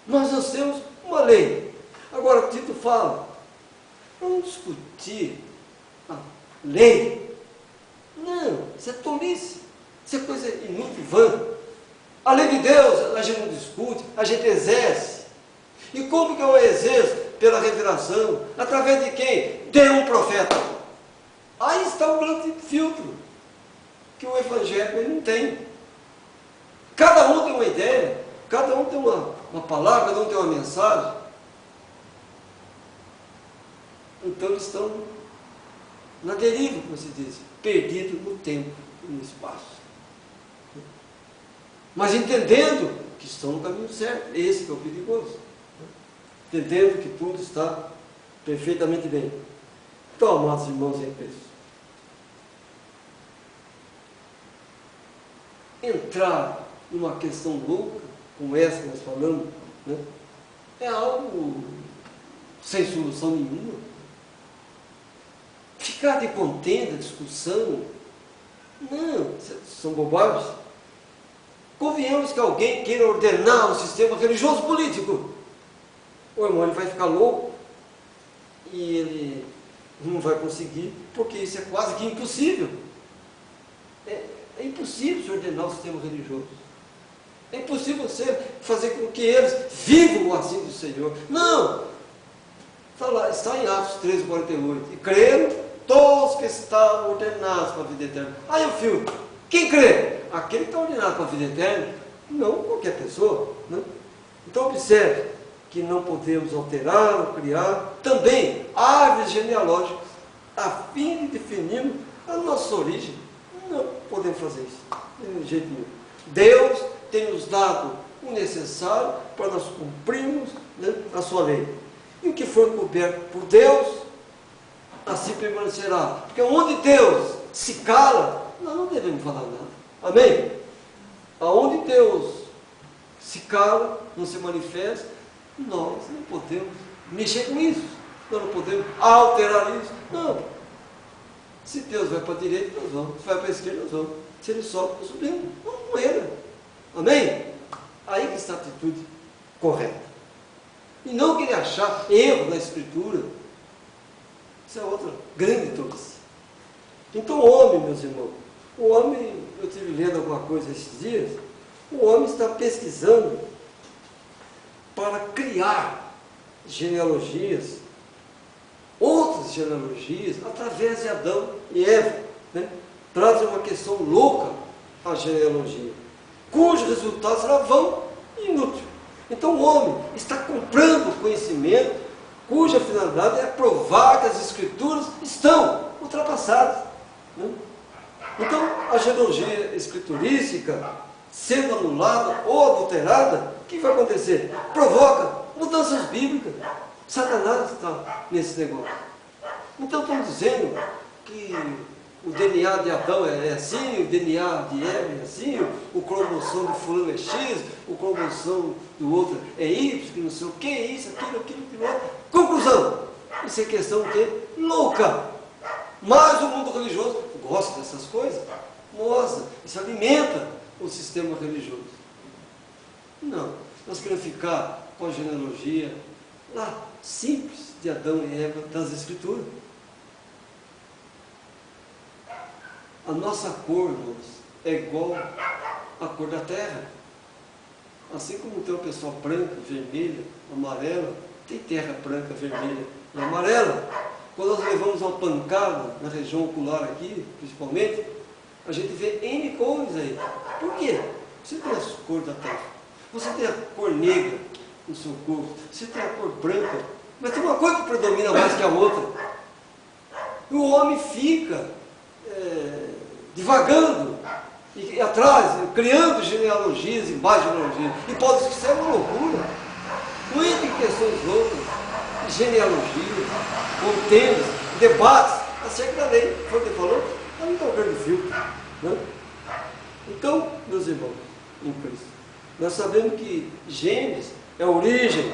Mas nós temos uma lei. Agora, Tito fala, vamos discutir a lei. Não, isso é tolice, isso é coisa inútil, vã. A lei de Deus, a gente não discute, a gente exerce. E como que eu exerço? Pela revelação. Através de quem? De um profeta. Aí está o grande filtro, que o evangélico ele não tem. Cada um tem uma ideia, cada um tem uma palavra, cada um tem uma mensagem. Então eles estão na deriva, como se diz, perdidos no tempo e no espaço. Mas entendendo que estão no caminho certo, esse que é o perigoso. Entendendo que tudo está perfeitamente bem. Então, amados irmãos em Cristo, entrar numa questão louca, como essa que nós falamos, né, é algo sem solução nenhuma. Ficar de contenda, discussão, não, são bobagens. Convenhamos que alguém queira ordenar um sistema religioso político. O irmão ele vai ficar louco e ele não vai conseguir, porque isso é quase que impossível. É impossível se ordenar o sistema religioso. É impossível você fazer com que eles vivam assim do Senhor. Não! Está em Atos 13:48. E creram todos que estão ordenados para a vida eterna. Aí o filtro. Quem crê? Aquele que está ordenado para a vida eterna. Não qualquer pessoa. Não? Então observe que não podemos alterar ou criar também árvores genealógicas a fim de definirmos a nossa origem. Não podemos fazer isso. De jeito nenhum. Deus tem nos dado o necessário para nós cumprirmos, né, a sua lei. E o que for coberto por Deus, assim permanecerá. Porque onde Deus se cala, nós não devemos falar nada. Amém? Aonde Deus se cala, não se manifesta, nós não podemos mexer com isso. Nós não podemos alterar isso. Não. Se Deus vai para a direita, nós vamos. Se vai para a esquerda, nós vamos. Se Ele sobe, nós subimos. Vamos com Ele. Amém? Aí que está a atitude correta. E não querer achar erro na Escritura. Isso é outra grande tolice. Então o homem, meus irmãos, o homem, eu estive lendo alguma coisa esses dias, o homem está pesquisando para criar genealogias, outras genealogias, através de Adão e Eva, né? Trazem uma questão louca à genealogia, cujo resultado será vão e inútil. Então o homem está comprando conhecimento, cuja finalidade é provar que as Escrituras estão ultrapassadas, né? Então a genealogia escriturística, sendo anulada ou adulterada, o que vai acontecer? Provoca mudanças bíblicas. Satanás está nesse negócio. Então estamos dizendo que o DNA de Adão é assim, o DNA de Eva é assim, o cromossomo de fulano é X, o cromossomo do outro é Y, que não sei o que, isso, aquilo, outro. Conclusão, isso é questão o quê? Louca. Mas o mundo religioso gosta dessas coisas, mostra, isso alimenta o sistema religioso. Não, nós queremos ficar com a genealogia lá, simples, de Adão e Eva das Escrituras. A nossa cor, irmãos, é igual à cor da terra. Assim como tem uma pessoa branca, vermelha, amarela, tem terra branca, vermelha e amarela. Quando nós levamos uma pancada na região ocular aqui, principalmente, a gente vê N cores aí. Por quê? Você tem a cor da terra, você tem a cor negra no seu corpo, você tem a cor branca, mas tem uma coisa que predomina mais que a outra. E o homem fica divagando e atrás, criando genealogias e mais genealogias. E pode ser uma loucura. Não entra em questões loucas, genealogias, contendas, debates acerca da lei. Foi o que ele falou? Ela não está um grande filtro. Né? Então, meus irmãos, em Cristo, nós sabemos que Gênesis é a origem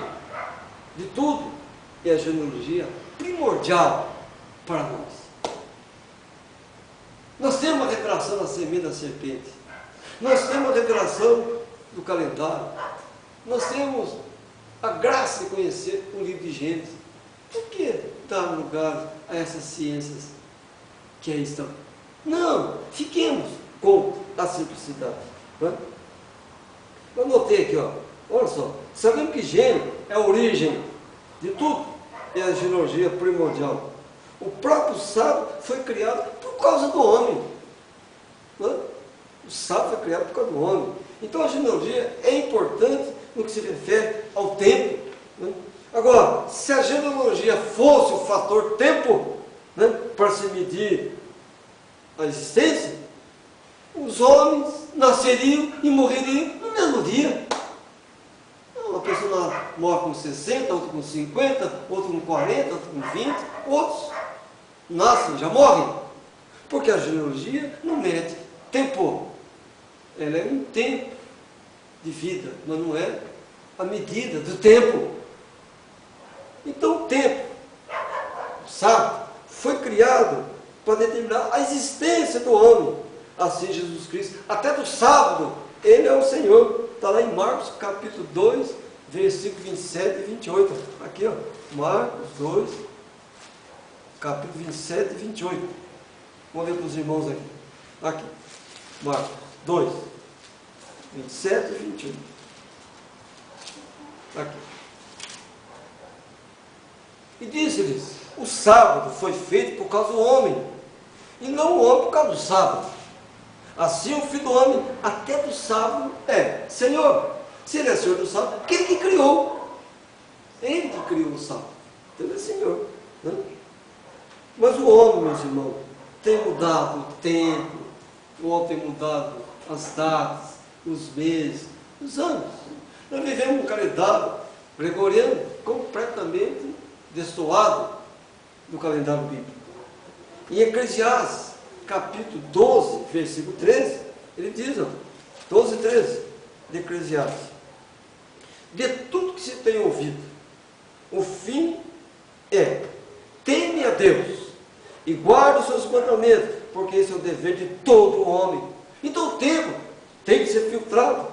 de tudo e a genealogia primordial para nós. Nós temos a revelação da semente da serpente. Nós temos a revelação do calendário. Nós temos a graça de conhecer o livro de Gênesis. Por que dar lugar a essas ciências que aí estão? Não, fiquemos com a simplicidade. Não é? Eu notei aqui, ó, olha só, sabemos que Gênesis é a origem de tudo, é a genealogia primordial. O próprio sábado foi criado por causa do homem. Não é? O sábado foi criado por causa do homem. Então a genealogia é importante no que se refere ao tempo. Né? Agora, se a genealogia fosse o fator tempo, né, para se medir a existência, os homens nasceriam e morreriam no mesmo dia. Uma pessoa morre com 60, outra com 50, outra com 40, outra com 20, outros nascem, já morrem. Porque a genealogia não mede tempo. Ela é um tempo de vida, mas não é a medida do tempo. Então o tempo, sabe, foi criado para determinar a existência do homem. Assim Jesus Cristo, até do sábado, Ele é o Senhor. Está lá em Marcos capítulo 2, versículo 27 e 28. Aqui, ó, Marcos 2, capítulo 27 e 28. Vamos ler para os irmãos aqui. Aqui, Marcos 2, 27 e 28. Aqui. E disse-lhes: o sábado foi feito por causa do homem, e não o homem por causa do sábado. Assim o Filho do Homem, até do sábado, é Senhor. Se Ele é Senhor do sábado, porque Ele que criou. Ele que criou o sábado. Então Ele é Senhor. Né? Mas o homem, meus irmãos, tem mudado o tempo, o homem tem mudado as datas, os meses, os anos. Nós vivemos um calendário gregoriano completamente destoado do calendário bíblico. Em Eclesiastes, capítulo 12, versículo 13, ele diz, ó, 12, 13, de Eclesiastes: de tudo que se tem ouvido, o fim é: teme a Deus e guarde os seus mandamentos, porque esse é o dever de todo homem. Então o tempo tem que ser filtrado.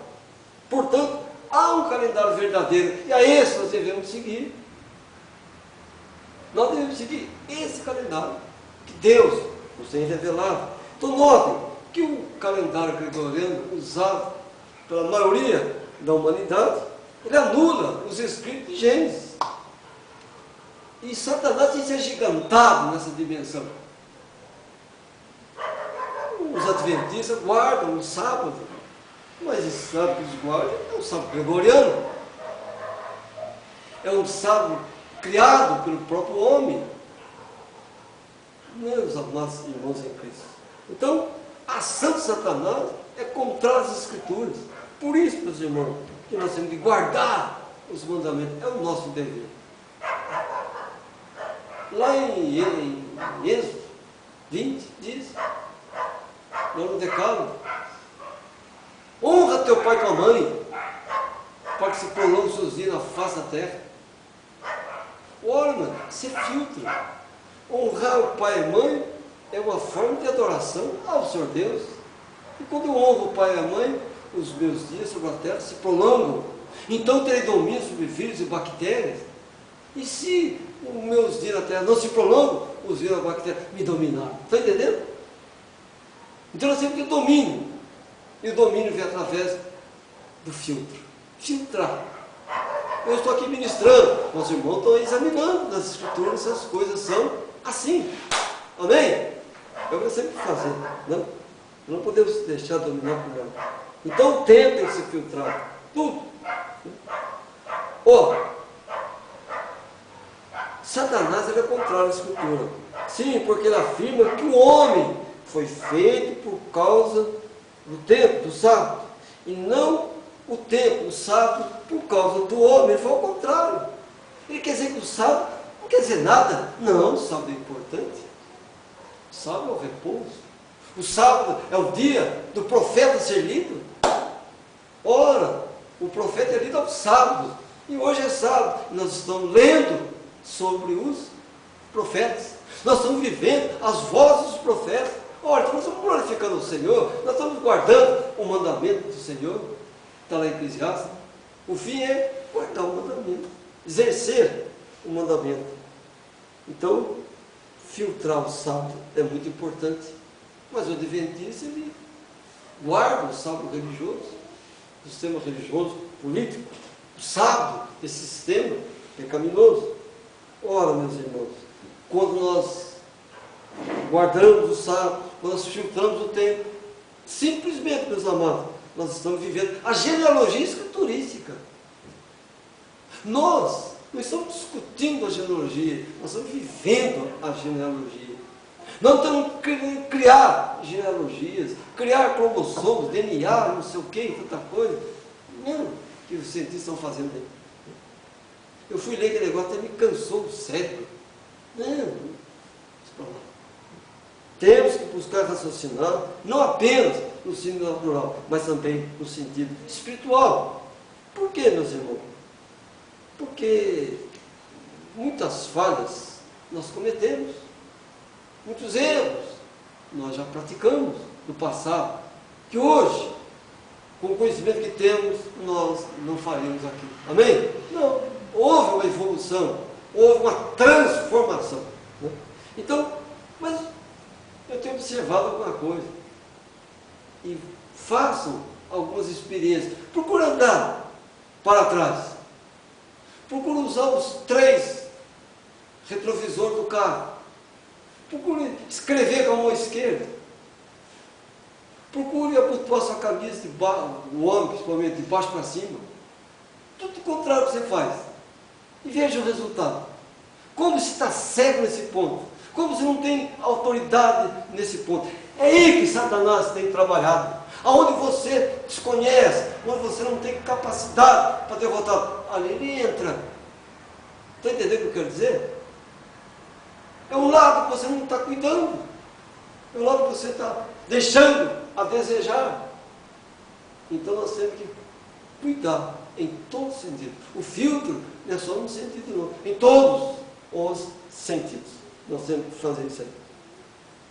Portanto, há um calendário verdadeiro, e a esse nós devemos seguir. Nós devemos seguir esse calendário que Deus nos tem revelado. Então notem que o calendário gregoriano usado pela maioria da humanidade, ele anula os escritos de Gênesis. E Satanás tem se agigantado nessa dimensão. Os adventistas guardam o sábado, mas esse sábado que eles guardam é um sábado gregoriano. É um sábado criado pelo próprio homem. Meus amados irmãos em Cristo. Então, a ação de Satanás é contrária às Escrituras. Por isso, meus irmãos, que nós temos que guardar os mandamentos. É o nosso dever. Lá em Êxodo 20, diz, no Decálogo: honra teu pai e tua mãe, para que se prolongue os seus dias na face da terra. Ora, mano, se filtra. Honrar o pai e a mãe é uma forma de adoração ao Senhor Deus. E quando eu honro o pai e a mãe, os meus dias sobre a terra se prolongam. Então terei domínio sobre vírus e bactérias. E se os meus dias na terra não se prolongam, os vírus e bactérias me dominaram. Está entendendo? Então nós temos que ter domínio. E o domínio vem através do filtro. Filtrar. Eu estou aqui ministrando, os irmãos estão examinando nas Escrituras se as coisas são assim. Amém? É o que eu sempre fazer. Não podemos deixar dominar por ela. Então o tempo tem que ser filtrado. Tudo. Satanás ele é contrário à Escritura. Sim, porque ele afirma que o homem foi feito por causa do tempo, do sábado, e não o tempo, o sábado, por causa do homem. Ele foi ao contrário. Ele quer dizer que o sábado não quer dizer nada. Não, o sábado é importante. O sábado é o repouso. O sábado é o dia do profeta ser lido. Ora, o profeta é lido aos sábados. E hoje é sábado. Nós estamos lendo sobre os profetas. Nós estamos vivendo as vozes dos profetas. Ora, nós estamos glorificando o Senhor, nós estamos guardando o mandamento do Senhor, está lá em Eclesiastes. O fim é guardar o mandamento, exercer o mandamento. Então, filtrar o sábado é muito importante. Mas o adventista, ele guarda o sábado religioso, o sistema religioso, político, o sábado, esse sistema pecaminoso. Ora, meus irmãos, quando nós guardamos o sábado, quando nós filtramos o tempo, simplesmente, meus amados, nós estamos vivendo a genealogia escriturística. Nós não estamos discutindo a genealogia, nós estamos vivendo a genealogia. Não estamos querendo criar genealogias, criar cromossomos, DNA, não sei o que, tanta coisa. Não, que os cientistas estão fazendo aí. Eu fui ler aquele negócio, até me cansou o cérebro. Não, temos que buscar raciocinar, não apenas no sentido natural, mas também no sentido espiritual. Por quê, meus irmãos? Porque muitas falhas nós cometemos, muitos erros nós já praticamos no passado, que hoje, com o conhecimento que temos, nós não faríamos aquilo. Amém? Não. Houve uma evolução, houve uma transformação. Né? Então, mas eu tenho observado alguma coisa. E façam algumas experiências. Procure andar para trás. Procure usar os 3 retrovisores do carro. Procure escrever com a mão esquerda. Procure abotoar sua camisa de baixo, o homem principalmente, de baixo para cima. Tudo o contrário que você faz. E veja o resultado. Como se está cego nesse ponto. Como se não tem autoridade nesse ponto. É aí que Satanás tem trabalhado. Aonde você desconhece, onde você não tem capacidade para derrotar, ali ele entra. Está entendendo o que eu quero dizer? É um lado que você não está cuidando. É um lado que você está deixando a desejar. Então nós temos que cuidar em todo sentido. O filtro não é só num sentido não, em todos os sentidos. Nós temos que fazer isso aí,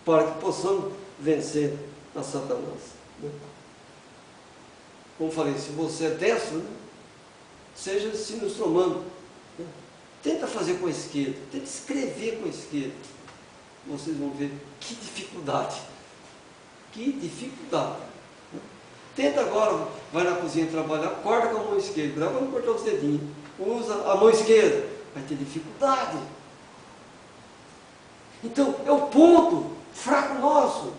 para que possamos vencer a Satanás. Né? Como falei, se você é destro, né? Seja sinostromando. Né? Tenta fazer com a esquerda, tenta escrever com a esquerda. Vocês vão ver que dificuldade. Que dificuldade. Né? Tenta agora, vai na cozinha trabalhar, corta com a mão esquerda, agora vamos cortar os dedinhos. Usa a mão esquerda, vai ter dificuldade. Então, é o ponto fraco nosso.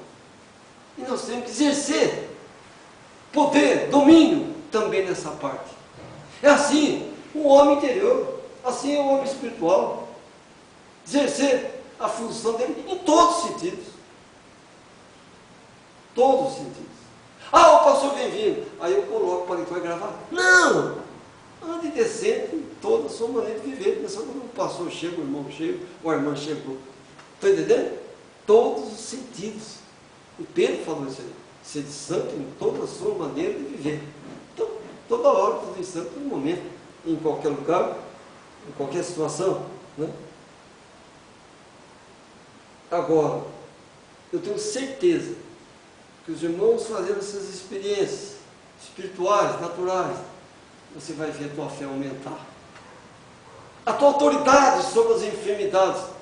E nós temos que exercer poder, domínio também nessa parte. É assim o homem interior, assim é o homem espiritual. Exercer a função dele em todos os sentidos. Todos os sentidos. Ah, o pastor vem vindo. Aí eu coloco o paletó e gravar. Não! Ande decente em toda a sua maneira de viver. Não é só quando o pastor chega, o irmão chega, ou a irmã chegou. Está entendendo? Todos os sentidos. O Pedro falou isso aí. Ser santo em toda a sua maneira de viver. Então, toda hora, todo instante, todo momento, em qualquer lugar, em qualquer situação. Né? Agora, eu tenho certeza que os irmãos fazendo essas experiências espirituais, naturais, você vai ver a tua fé aumentar. A tua autoridade sobre as enfermidades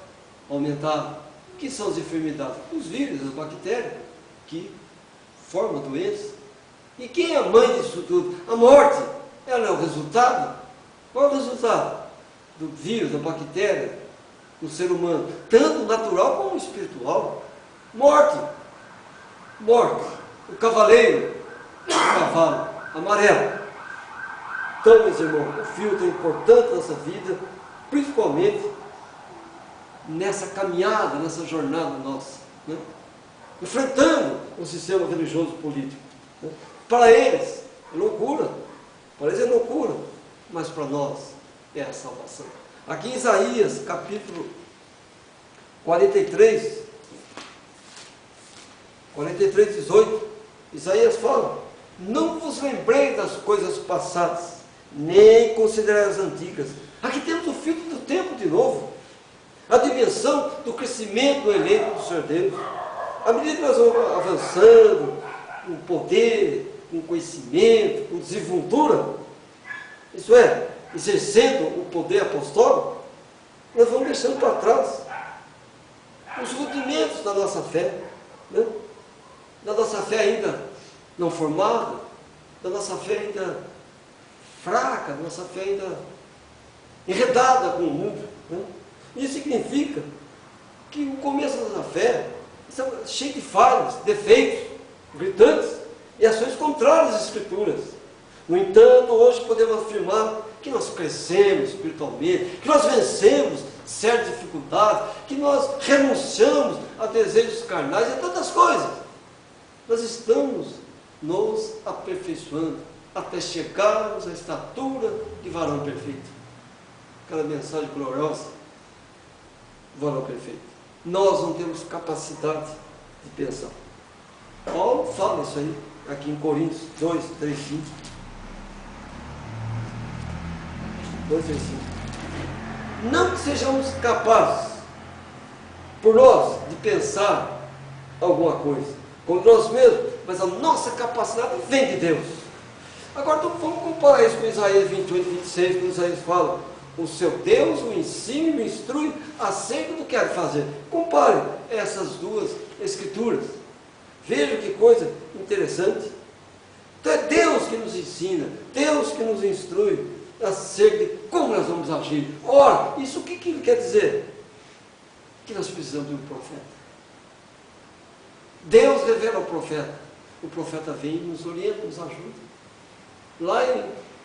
aumentar. O que são as enfermidades? Os vírus, as bactérias que formam a doença. E quem é a mãe disso tudo? A morte. Ela é o resultado. Qual é o resultado do vírus, da bactéria no ser humano? Tanto natural como espiritual. Morte. Morte. O cavaleiro, o cavalo amarelo. Então, meus irmãos, o filtro é importante na nossa vida, principalmente nessa caminhada, nessa jornada nossa, né? Enfrentando o sistema religioso político. Né? Para eles é loucura, para eles é loucura, mas para nós é a salvação. Aqui em Isaías, capítulo 43, 18, Isaías fala: não vos lembrei das coisas passadas, nem considerai as antigas. Aqui temos o filtro do tempo de novo. A dimensão do crescimento do eleito do Senhor Deus. À medida que nós vamos avançando com poder, com conhecimento, com desenvoltura, isso é, exercendo o poder apostólico, nós vamos deixando para trás os rudimentos da nossa fé, né? Da nossa fé ainda não formada, da nossa fé ainda fraca, da nossa fé ainda enredada com o mundo, né? Isso significa que o começo da nossa fé está cheio de falhas, defeitos, gritantes e ações contrárias às Escrituras. No entanto, hoje podemos afirmar que nós crescemos espiritualmente, que nós vencemos certas dificuldades, que nós renunciamos a desejos carnais e a tantas coisas. Nós estamos nos aperfeiçoando até chegarmos à estatura de varão perfeito. Aquela mensagem gloriosa, varão perfeito. Nós não temos capacidade de pensar. Paulo fala isso aí, aqui em Coríntios 2, 3, 5. 2, 3, 5. Não que sejamos capazes, por nós, de pensar alguma coisa contra nós mesmos, mas a nossa capacidade vem de Deus. Agora então, vamos comparar isso com Isaías 28, 26, quando Isaías fala: o seu Deus o ensina e o instrui acerca do que há de fazer. Compare essas duas escrituras. Veja que coisa interessante. Então é Deus que nos ensina, Deus que nos instrui acerca de como nós vamos agir. Ora, isso o que ele quer dizer? Que nós precisamos de um profeta. Deus revela ao profeta. O profeta vem, nos orienta, nos ajuda. Lá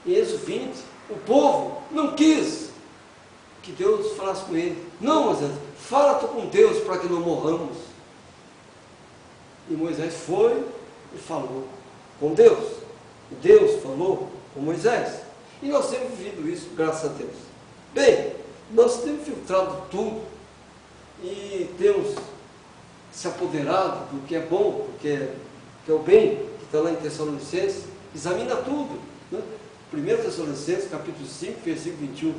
em Êxodo 20, o povo não quis que Deus falasse com ele. Não, Moisés, fala tu com Deus para que não morramos. E Moisés foi e falou com Deus. Deus falou com Moisés. E nós temos vivido isso, graças a Deus. Bem, nós temos filtrado tudo e temos se apoderado do que é bom, do que é o bem, que está lá em Tessalonicenses. Examina tudo, né? 1 Tessalonicenses, capítulo 5, versículo 21.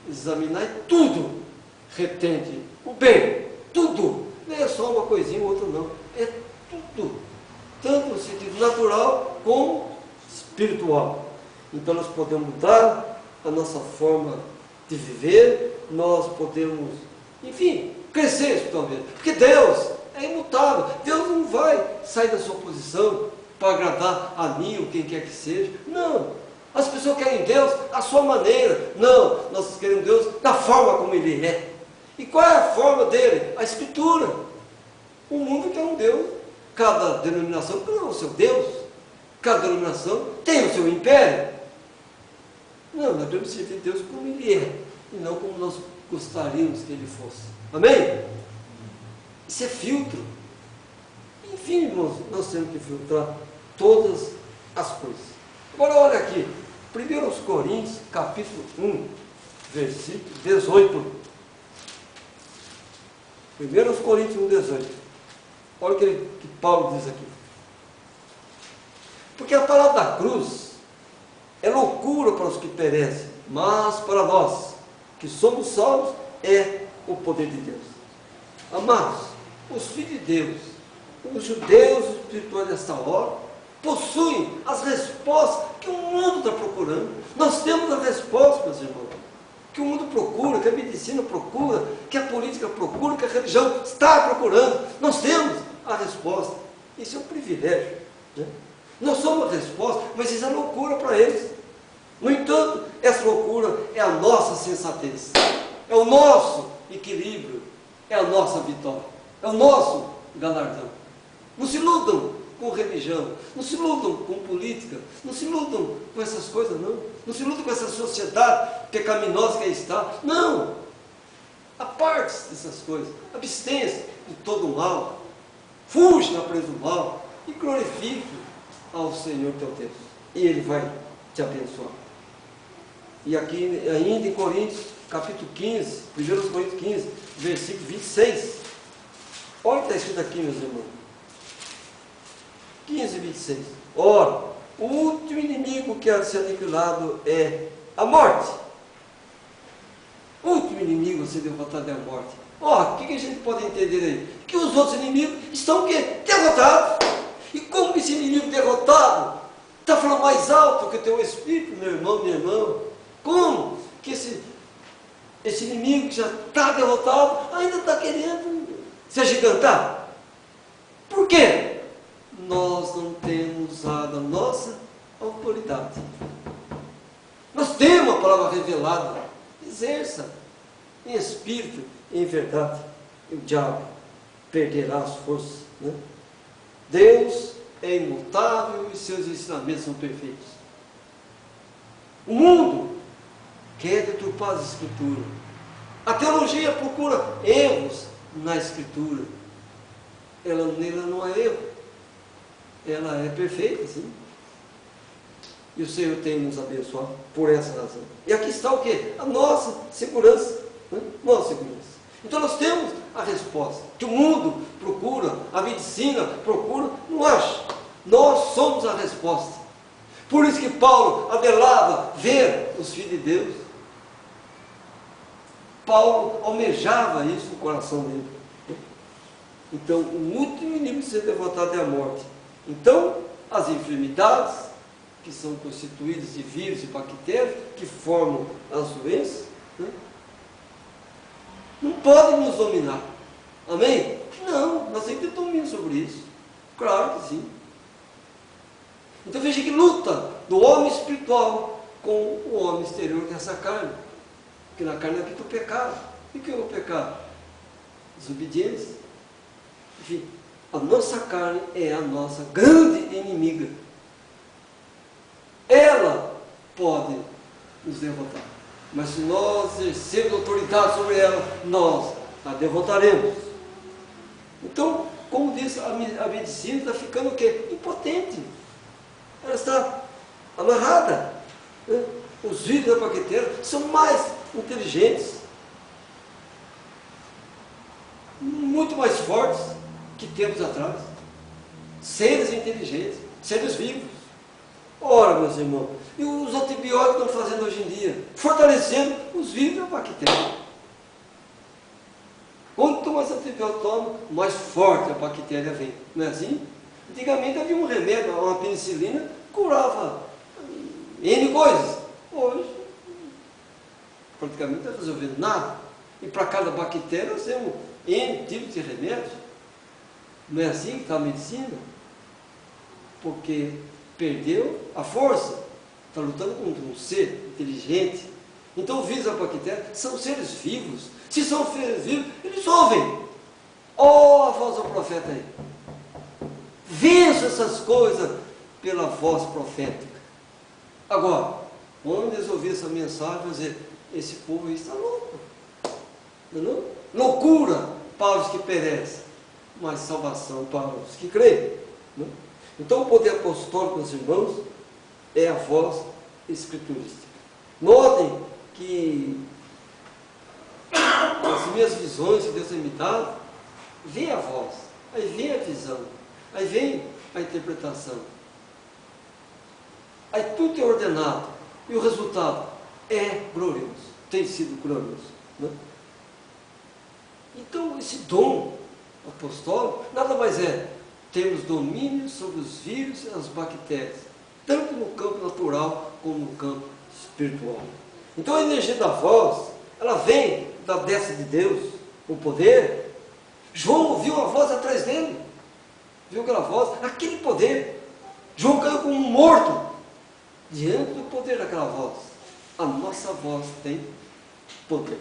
Examinai tudo, retende o bem, tudo. Não é só uma coisinha ou outra, não. É tudo. Tanto no sentido natural como espiritual. Então nós podemos mudar a nossa forma de viver, nós podemos, enfim, crescer espiritualmente. Porque Deus é imutável. Deus não vai sair da sua posição para agradar a mim ou quem quer que seja. Não. As pessoas querem Deus à sua maneira. Não. Nós queremos Deus da forma como Ele é. E qual é a forma dele? A Escritura. O mundo tem um Deus. Cada denominação tem o seu Deus. Cada denominação tem o seu império. Não, nós devemos servir Deus como Ele é. E não como nós gostaríamos que Ele fosse. Amém? Isso é filtro. Enfim, irmãos, nós temos que filtrar todas as coisas. Agora olha aqui, 1 Coríntios, capítulo 1, versículo 18. 1 Coríntios 1, 18. Olha o que Paulo diz aqui. Porque a palavra da cruz é loucura para os que perecem, mas para nós, que somos salvos, é o poder de Deus. Amados, os filhos de Deus, os judeus espirituais desta hora, possuem as respostas que o mundo está procurando. Nós temos as respostas, meus irmãos, que o mundo procura, que a medicina procura, que a política procura, que a religião está procurando. Nós temos a resposta. Isso é um privilégio, né? Nós somos a resposta, mas isso é loucura para eles. No entanto, essa loucura é a nossa sensatez, é o nosso equilíbrio, é a nossa vitória, é o nosso galardão. Não se iludam com religião, não se iludam com política, não se iludam com essas coisas, não. Não se iludam com essa sociedade pecaminosa que aí está. Não! Aparte-se dessas coisas, abstenha-se de todo o mal, fuja da presa do mal e glorifique ao Senhor teu Deus. E Ele vai te abençoar. E aqui, ainda em Coríntios, capítulo 15, 1 Coríntios 15, versículo 26. Olha o que está escrito aqui, meus irmãos. 15, 26. Ora, o último inimigo que há de ser aniquilado é a morte. O último inimigo a ser derrotado é a morte. Ó, o que a gente pode entender aí? Que os outros inimigos estão o quê? Derrotados. E como que esse inimigo derrotado está falando mais alto que o teu espírito, meu irmão, minha irmã? Como que esse inimigo que já está derrotado ainda está querendo se agigantar? Por quê? Nós não temos usado a nossa autoridade. Nós temos a palavra revelada. Exerça em espírito e em verdade. E o diabo perderá as forças. Né? Deus é imutável e seus ensinamentos são perfeitos. O mundo quer deturpar as Escrituras. A teologia procura erros na Escritura. Nela não há erro. Ela é perfeita, sim. E o Senhor tem nos abençoado por essa razão. E aqui está o quê? A nossa segurança. Né? Nossa segurança. Então nós temos a resposta. Que o mundo procura, a medicina procura, não acha. Nós somos a resposta. Por isso que Paulo anelava ver os filhos de Deus. Paulo almejava isso no coração dele. Então, o último inimigo a ser derrotado é a morte. Então, as enfermidades, que são constituídas de vírus e bactérias, que formam as doenças, né? Não podem nos dominar. Amém? Não, nós temos que ter domínio sobre isso. Claro que sim. Então veja que luta do homem espiritual com o homem exterior, que é essa carne. Porque na carne habita o pecado. E o que é o pecado? Desobediência. Enfim, a nossa carne é a nossa grande inimiga. Ela pode nos derrotar. Mas se nós exercermos autoridade sobre ela, nós a derrotaremos. Então, como disse, a medicina está ficando o quê? Impotente. Ela está amarrada. Né? Os vírus da bactéria são mais inteligentes, muito mais fortes que tempos atrás. Seres inteligentes, seres vivos. Ora, meus irmãos, e os antibióticos estão fazendo hoje em dia? Fortalecendo os vírus da bactéria. Quanto mais antibiótico toma, mais forte a bactéria vem. Não é assim? Antigamente havia um remédio, uma penicilina, curava N coisas. Hoje, praticamente não está resolvendo nada. E para cada bactéria nós temos N tipos de remédios. Não é assim que está a medicina? Porque perdeu a força. Está lutando contra um ser inteligente. Então o vírus e a bactéria são seres vivos. Se são seres vivos, eles ouvem. Ó, a voz do profeta aí. Vença essas coisas pela voz profética. Agora, quando eles ouvirem essa mensagem, vão dizer, esse povo aí está louco. Não? Loucura para os que perecem, mas salvação para os que creem. Não? Então o poder apostólico, meus irmãos, é a voz escriturística. Notem que as minhas visões que Deus tem me dado, vem a voz, aí vem a visão, aí vem a interpretação. Aí tudo é ordenado e o resultado é glorioso, tem sido glorioso. Né? Então esse dom apostólico nada mais é termos domínio sobre os vírus e as bactérias, tanto no campo natural como no campo espiritual. Então a energia da voz, ela vem da destra de Deus, o poder. João ouviu a voz atrás dele, viu aquela voz, aquele poder. João caiu como um morto diante do poder daquela voz. A nossa voz tem poder.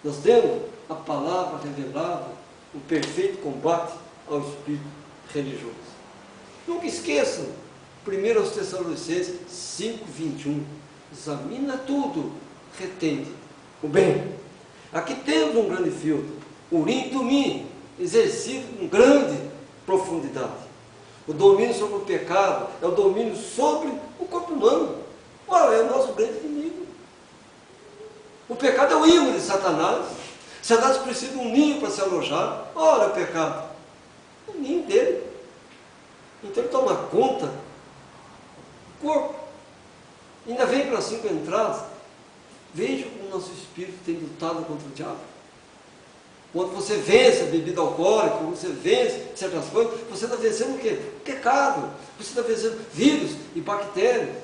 Nós temos a palavra revelada, o perfeito combate ao espírito religioso. Nunca esqueçam, 1 Tessalonicenses 5:21, examina tudo, retende o bem. Aqui temos um grande filtro, Urim e Tumim, exercido com grande profundidade. O domínio sobre o pecado é o domínio sobre o corpo humano. Ora, é o nosso grande inimigo. O pecado é o ímã de Satanás. Satanás precisa de um ninho para se alojar. Ora, o pecado é o ninho dele. Então ele toma conta do corpo. Ainda vem pelas 5 entradas. Veja como o nosso espírito tem lutado contra o diabo. Quando você vence a bebida alcoólica, quando você vence certas coisas, você está vencendo o quê? Pecado. Você está vencendo vírus e bactérias.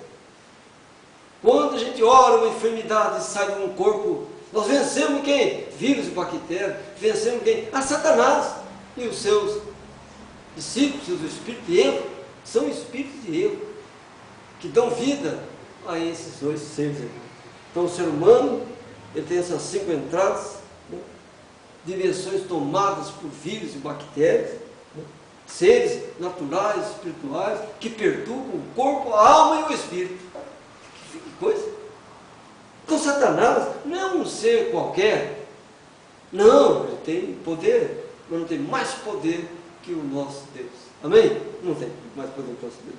Quando a gente ora, uma enfermidade sai de um corpo, nós vencemos quem? Vírus e bactérias. Vencemos quem? A Satanás e os seus discípulos, seus espíritos de erro. São espíritos de erro que dão vida a esses dois seres. Então o ser humano, ele tem essas 5 entradas, né? Dimensões tomadas por vírus e bactérias, né? Seres naturais, espirituais, que perturbam o corpo, a alma e o espírito. Que coisa! Então Satanás não é um ser qualquer. Não, ele tem poder, mas não tem mais poder que o nosso Deus. Amém? Não tem mais poder que o nosso Deus.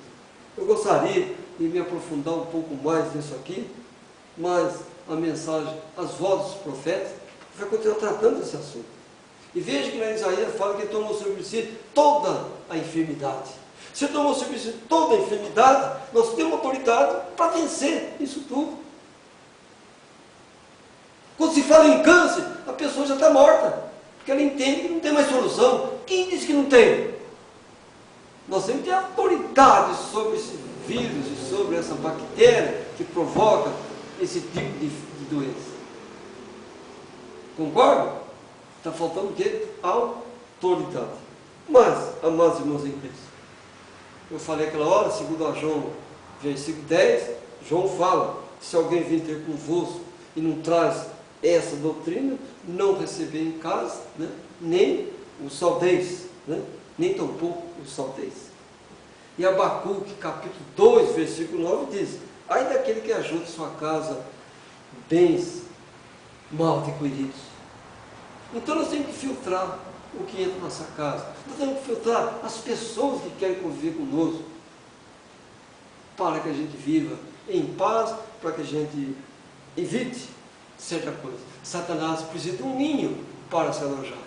Eu gostaria de me aprofundar um pouco mais nisso aqui, mas a mensagem, as vozes dos profetas, vai continuar tratando desse assunto. E veja que na Isaías fala que ele tomou sobre si toda a enfermidade. Se ele tomou sobre si toda a enfermidade, nós temos autoridade para vencer isso tudo. Quando se fala em câncer, a pessoa já está morta, porque ela entende que não tem mais solução. Quem disse que não tem? Nós temos que ter autoridade sobre esse vírus e sobre essa bactéria que provoca esse tipo de doença. Concorda? Está faltando o quê? Autoridade. Mas, amados irmãos em Cristo, eu falei aquela hora, segundo a João, versículo 10, João fala, se alguém vir ter convosco e não traz essa doutrina, não receber em casa, né? Nem o saudeis, né? Nem tampouco o saudeis. E Abacuque, capítulo 2, versículo 9, diz, ai daquele que ajuda em sua casa bens mal adquiridos. Então nós temos que filtrar o que entra na nossa casa. Nós temos que filtrar as pessoas que querem conviver conosco, para que a gente viva em paz, para que a gente evite certa coisa. Satanás precisa de um ninho para se alojar.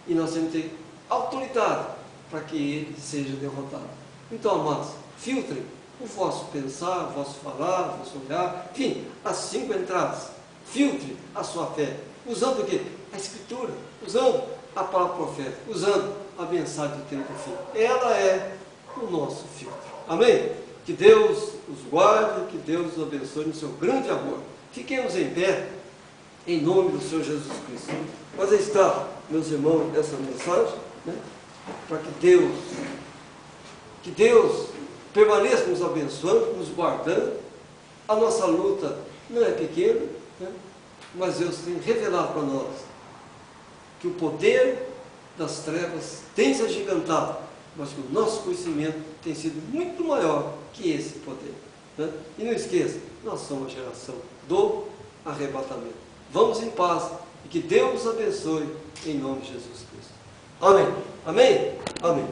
E nós temos que ter autoridade para que ele seja derrotado. Então, amados, filtrem o vosso pensar, o vosso falar, o vosso olhar, enfim, as 5 entradas. Filtre a sua fé, usando o quê? A Escritura, usando a palavra profética, usando a mensagem do tempo do fim. Ela é o nosso filtro. Amém? Que Deus os guarde, que Deus os abençoe no seu grande amor. Fiquemos em pé, em nome do Senhor Jesus Cristo. Mas aí está, meus irmãos, essa mensagem, né? Para que Deus permaneça nos abençoando, nos guardando. A nossa luta não é pequena, né? Mas Deus tem revelado para nós que o poder das trevas tem se agigantado, mas que o nosso conhecimento tem sido muito maior que esse poder, né? E não esqueça, nós somos a geração do arrebatamento. Vamos em paz e que Deus nos abençoe em nome de Jesus Cristo. Amém. Amém? Amém.